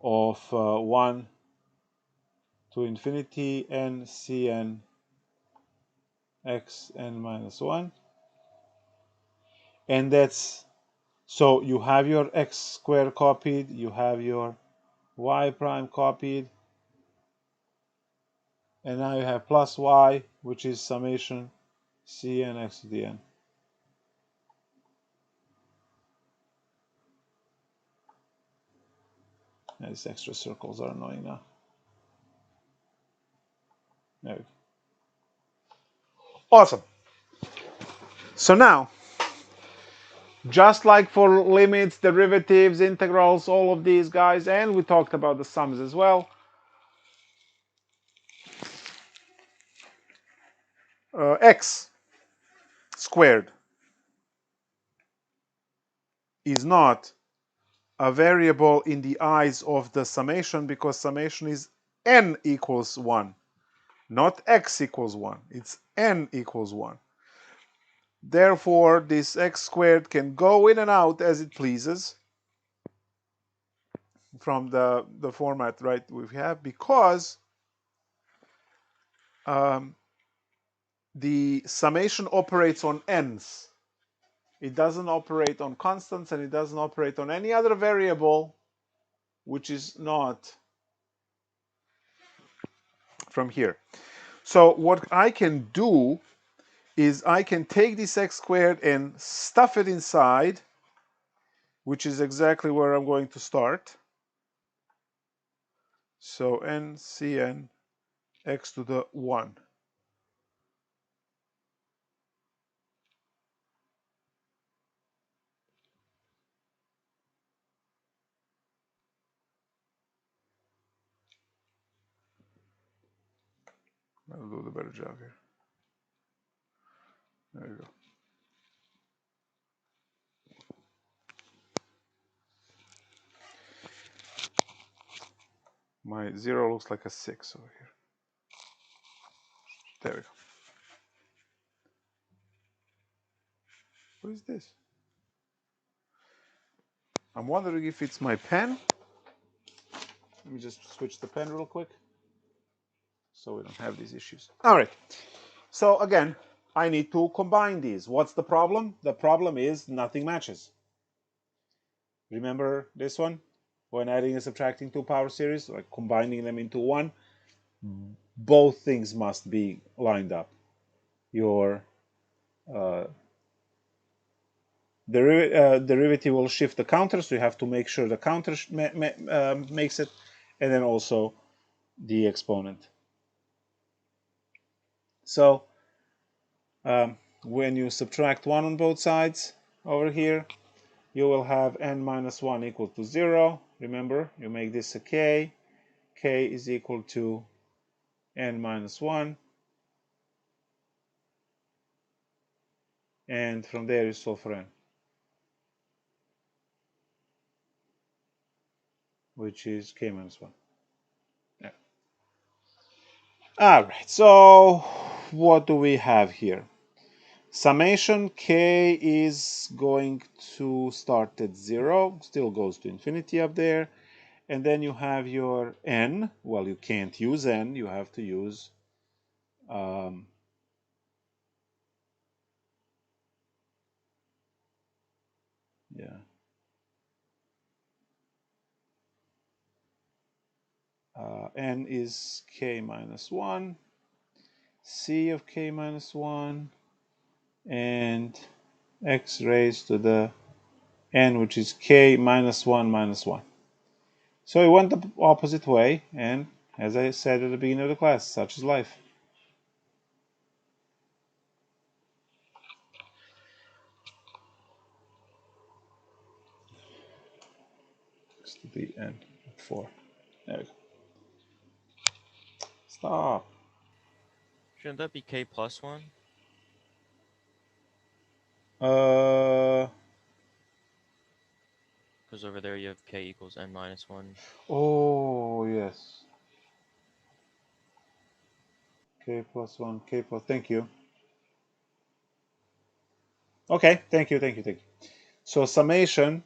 of 1 to infinity n Cn x n minus 1. And that's, so you have your x squared copied, you have your y prime copied, and now you have plus y, which is summation Cn x to the n. These extra circles are annoying now. There we go. Awesome. So now, just like for limits, derivatives, integrals, all of these guys, and we talked about the sums as well, x squared is not a variable in the eyes of the summation, because summation is n equals 1, not x equals 1. It's n equals 1. Therefore, this x squared can go in and out as it pleases from the format, right, we have, because the summation operates on n's. It doesn't operate on constants, and it doesn't operate on any other variable which is not from here. So what I can do is I can take this x squared and stuff it inside, which is exactly where I'm going to start. So n Cn x to the 1. I'll do the better job here. There you go. My 0 looks like a 6 over here. There we go. What is this? I'm wondering if it's my pen. Let me just switch the pen real quick so we don't have these issues. All right. So again, I need to combine these. What's the problem? The problem is nothing matches. Remember this one? When adding and subtracting two power series, like combining them into one, both things must be lined up. Your derivative will shift the counter, so you have to make sure the counter makes it, and then also the exponent. So when you subtract 1 on both sides over here, you will have n minus 1 equal to 0. Remember, you make this a k. K is equal to n minus 1. And from there you solve for n, which is k minus 1. Yeah. All right, so what do we have here? Summation k is going to start at 0, still goes to infinity up there. And then you have your n. Well, you can't use n, you have to use n is k minus 1, c of k minus 1, and x raised to the n, which is k minus 1 minus 1. So it went the opposite way, and as I said at the beginning of the class, such is life. x to the n of 4. There we go. Stop. Shouldn't that be k plus 1? Because over there you have k equals n minus 1. Oh, yes. K plus 1, k plus, thank you. Okay, thank you. So summation,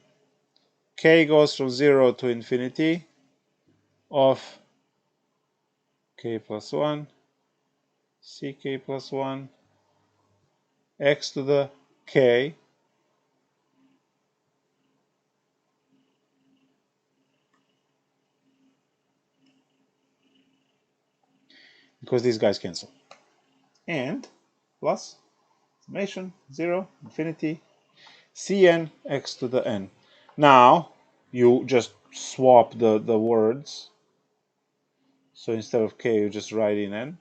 k goes from 0 to infinity of k plus 1, ck plus 1, x to the k, because these guys cancel, and plus summation 0, infinity, cn x to the n. Now you just swap the words. So instead of k, you just write in n.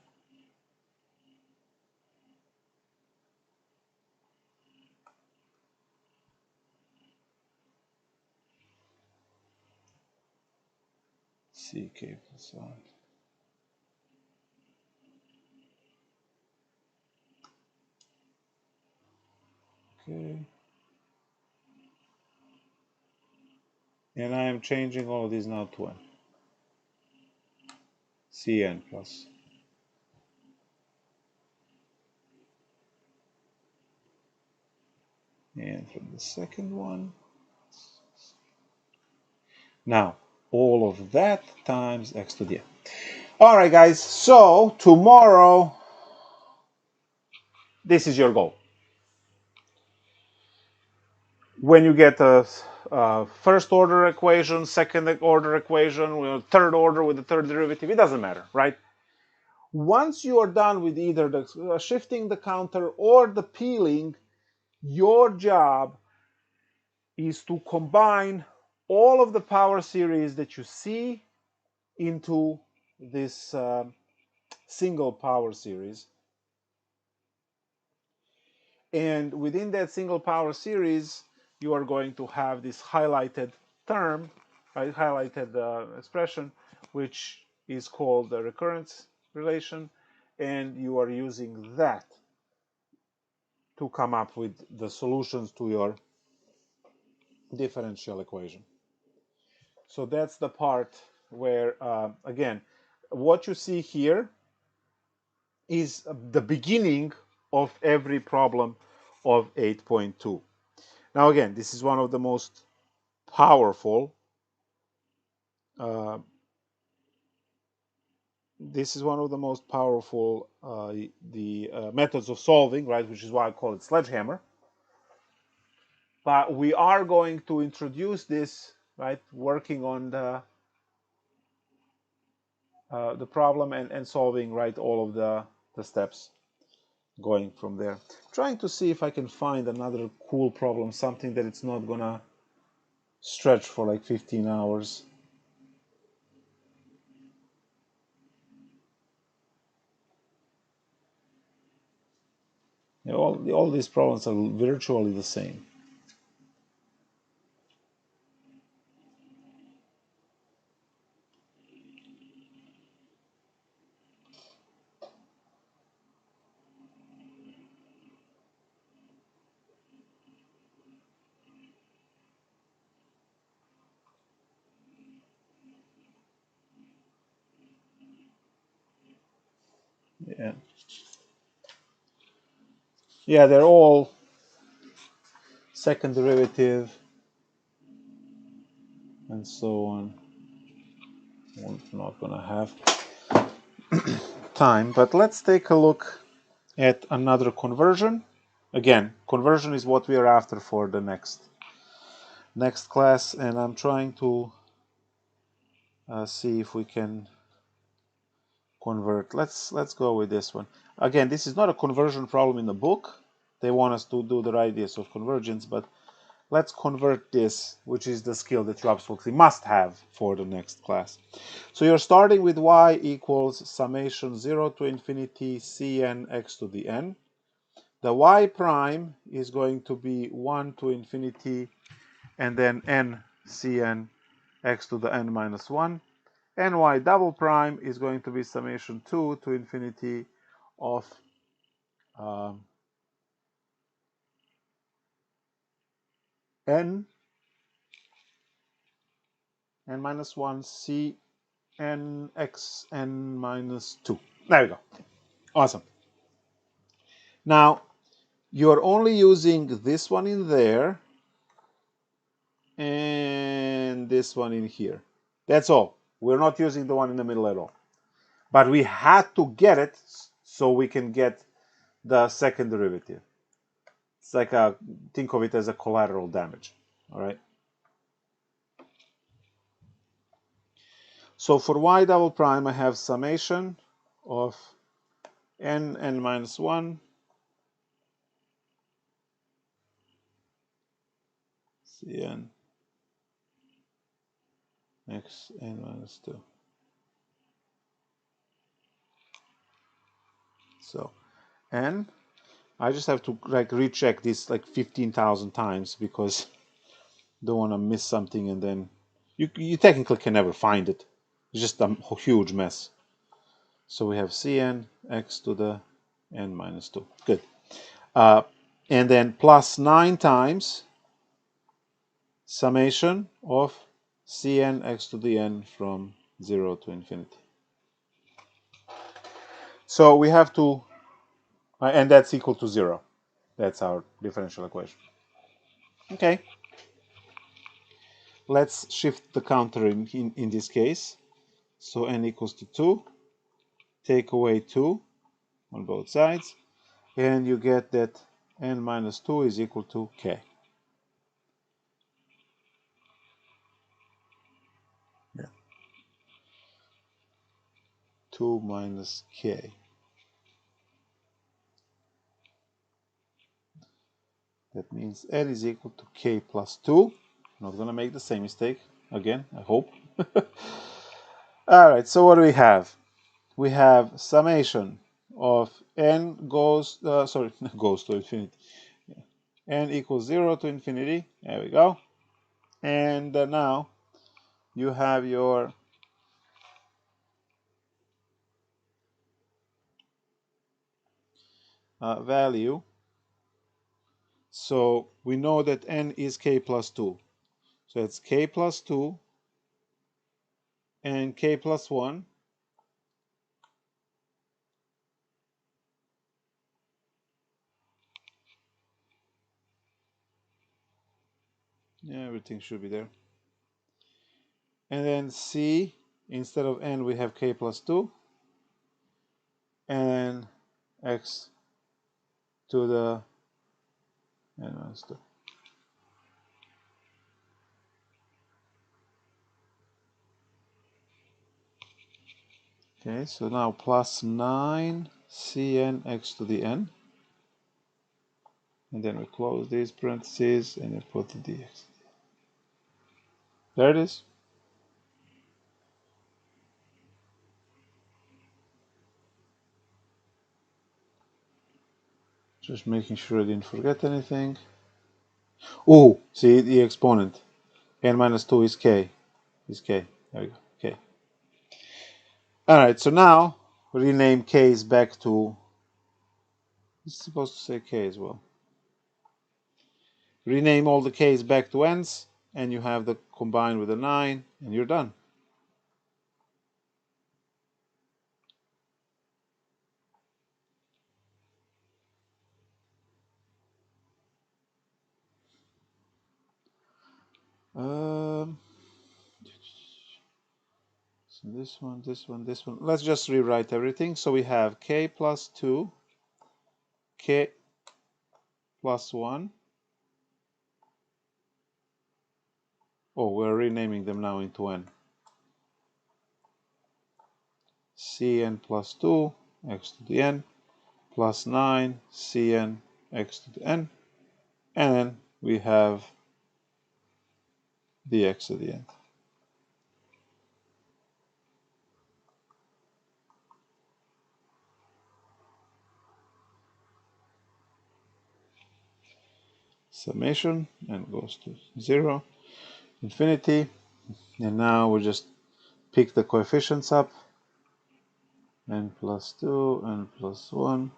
ck plus 1. Okay. And I am changing all of these now to n. Cn plus. And from the second one. Now, all of that times x to the n. All right, guys. So tomorrow, this is your goal. When you get a first order equation, second order equation, third order with the third derivative, it doesn't matter, right? Once you are done with either the shifting the counter or the peeling, your job is to combine all of the power series that you see into this single power series. And within that single power series, you are going to have this highlighted term, right? Highlighted expression, which is called the recurrence relation. And you are using that to come up with the solutions to your differential equation. So that's the part where, again, what you see here is the beginning of every problem of 8.2. Now, again, this is one of the most powerful methods of solving, right, which is why I call it sledgehammer. But we are going to introduce this, right, working on the problem and solving, right, all of the steps going from there. Trying to see if I can find another cool problem, something that it's not gonna stretch for like 15 hours. You know, all these problems are virtually the same. Yeah. Yeah, they're all second derivative and so on. We're not gonna have time, but let's take a look at another conversion. Again, conversion is what we are after for the next class, and I'm trying to see if we can convert. Let's go with this one. Again, this is not a conversion problem in the book. They want us to do the ideas of convergence, but let's convert this, which is the skill that you absolutely must have for the next class. So you're starting with y equals summation 0 to infinity cn x to the n. The y prime is going to be 1 to infinity and then n cn x to the n minus 1. And y double prime is going to be summation 2 to infinity of n minus 1 c n x n minus 2. There we go. Awesome. Now, you're only using this one in there and this one in here. That's all. We're not using the one in the middle at all. But we had to get it so we can get the second derivative. It's like think of it as a collateral damage. All right. So for y double prime, I have summation of n minus 1 cn x n minus 2. So n, I just have to like recheck this like 15,000 times because don't want to miss something and then you technically can never find it. It's just a huge mess. So we have cn x to the n minus 2. Good. And then plus 9 times summation of cn x to the n from 0 to infinity. So we have to, and that's equal to 0. That's our differential equation. Okay. Let's shift the counter in this case. So n equals to 2. Take away 2 on both sides. And you get that n minus 2 is equal to k. Yeah. 2 minus k. That means n is equal to k plus 2. Not going to make the same mistake again, I hope. All right, so what do we have? We have summation of n goes, goes to infinity. N equals 0 to infinity. There we go. And now you have your value. So we know that n is k plus 2. So it's k plus 2 and k plus 1. Yeah, everything should be there. And then c, instead of n, we have k plus 2. And x to the n minus 2. Okay, so now plus 9 cn x to the n. And then we close these parentheses and we put the dx. There it is. Just making sure I didn't forget anything. Oh, see the exponent. N minus 2 is k. Is k. There we go. K. Alright, so now rename k's back to. It's supposed to say k as well. Rename all the k's back to n's, and you have the combined with a 9, and you're done. So this one, this one, this one. Let's just rewrite everything. So we have k plus 2, k plus 1. Oh, we're renaming them now into n. Cn plus 2, x to the n, plus 9, Cn, x to the n. And then we have the x at the end. Summation, and goes to 0, infinity. And now we just pick the coefficients up. N plus 2, N plus 1.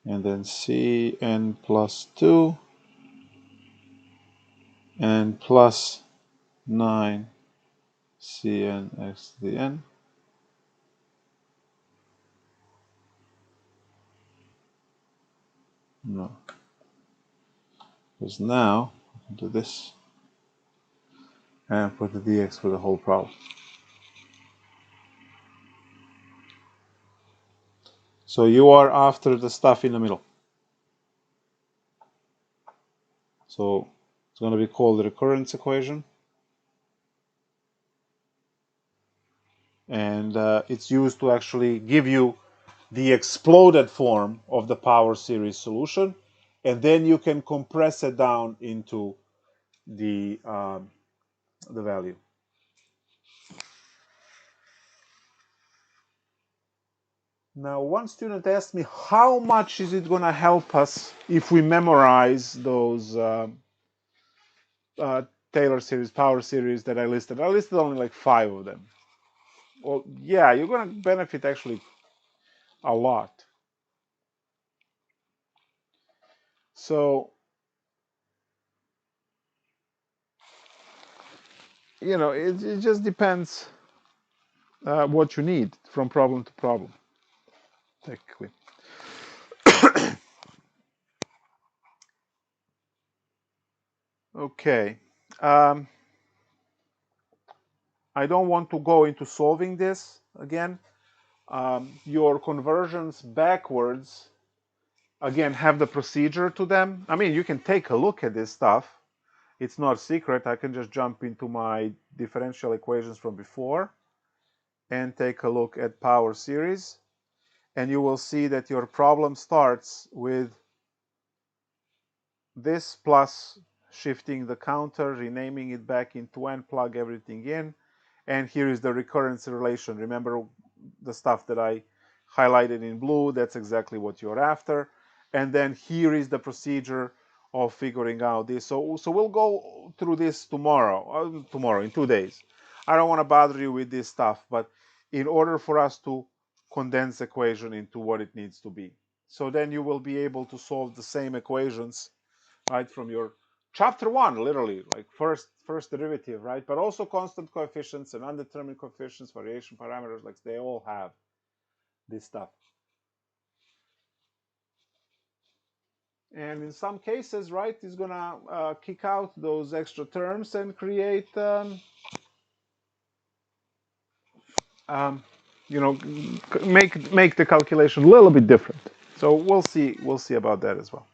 And then C N plus 2 and plus 9 Cn x to the n. No. Because now, do this and put the dx for the whole problem. So you are after the stuff in the middle. So it's going to be called the recurrence equation. And it's used to actually give you the exploded form of the power series solution. And then you can compress it down into the value. Now, one student asked me, how much is it going to help us if we memorize those Taylor series, power series that I listed? I listed only like 5 of them. Well, yeah, you're going to benefit actually a lot. So, you know, it just depends what you need from problem to problem, technically. Okay. I don't want to go into solving this again. Your conversions backwards, again, have the procedure to them. I mean, you can take a look at this stuff. It's not secret. I can just jump into my differential equations from before and take a look at power series. And you will see that your problem starts with this plus shifting the counter, renaming it back into n, plug everything in. And here is the recurrence relation. Remember the stuff that I highlighted in blue? That's exactly what you're after. And then here is the procedure of figuring out this. So we'll go through this tomorrow, in 2 days. I don't want to bother you with this stuff, but in order for us to condense equation into what it needs to be. So then you will be able to solve the same equations, right, from your chapter 1, literally, like first derivative, right? But also constant coefficients and undetermined coefficients, variation parameters, like they all have this stuff. And in some cases, right, it's gonna kick out those extra terms and create, you know, make the calculation a little bit different. So we'll see about that as well.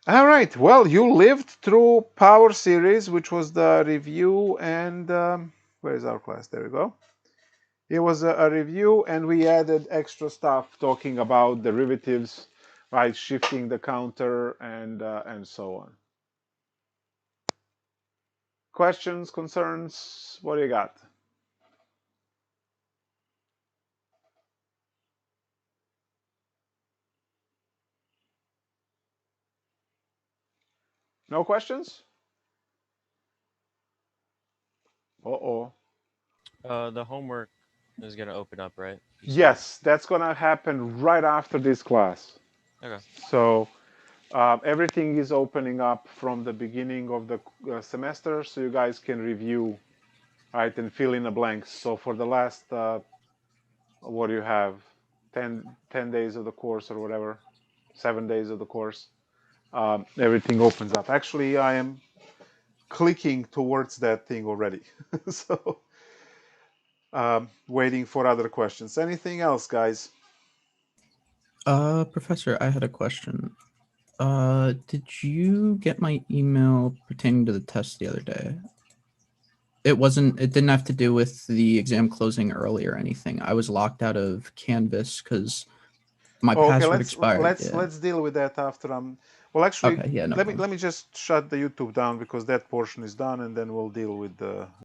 All right. Well, you lived through power series, which was the review, and where is our class? There we go. It was a review, and we added extra stuff talking about derivatives, right? Shifting the counter and so on. Questions, concerns? What do you got? No questions? Uh-oh. The homework is gonna open up, right? Yes, that's gonna happen right after this class. Okay. So everything is opening up from the beginning of the semester, so you guys can review, right, and fill in the blanks. So for the last, what do you have, 10 days of the course or whatever, 7 days of the course, everything opens up. Actually, I am clicking towards that thing already. So waiting for other questions. Anything else, guys? Professor, I had a question. Did you get my email pertaining to the test the other day? It didn't have to do with the exam closing early or anything. I was locked out of Canvas because my password expired. Let's deal with that after I'm. Well, actually, Okay, yeah, no let problem. me just shut the YouTube down because that portion is done, and then we'll deal with the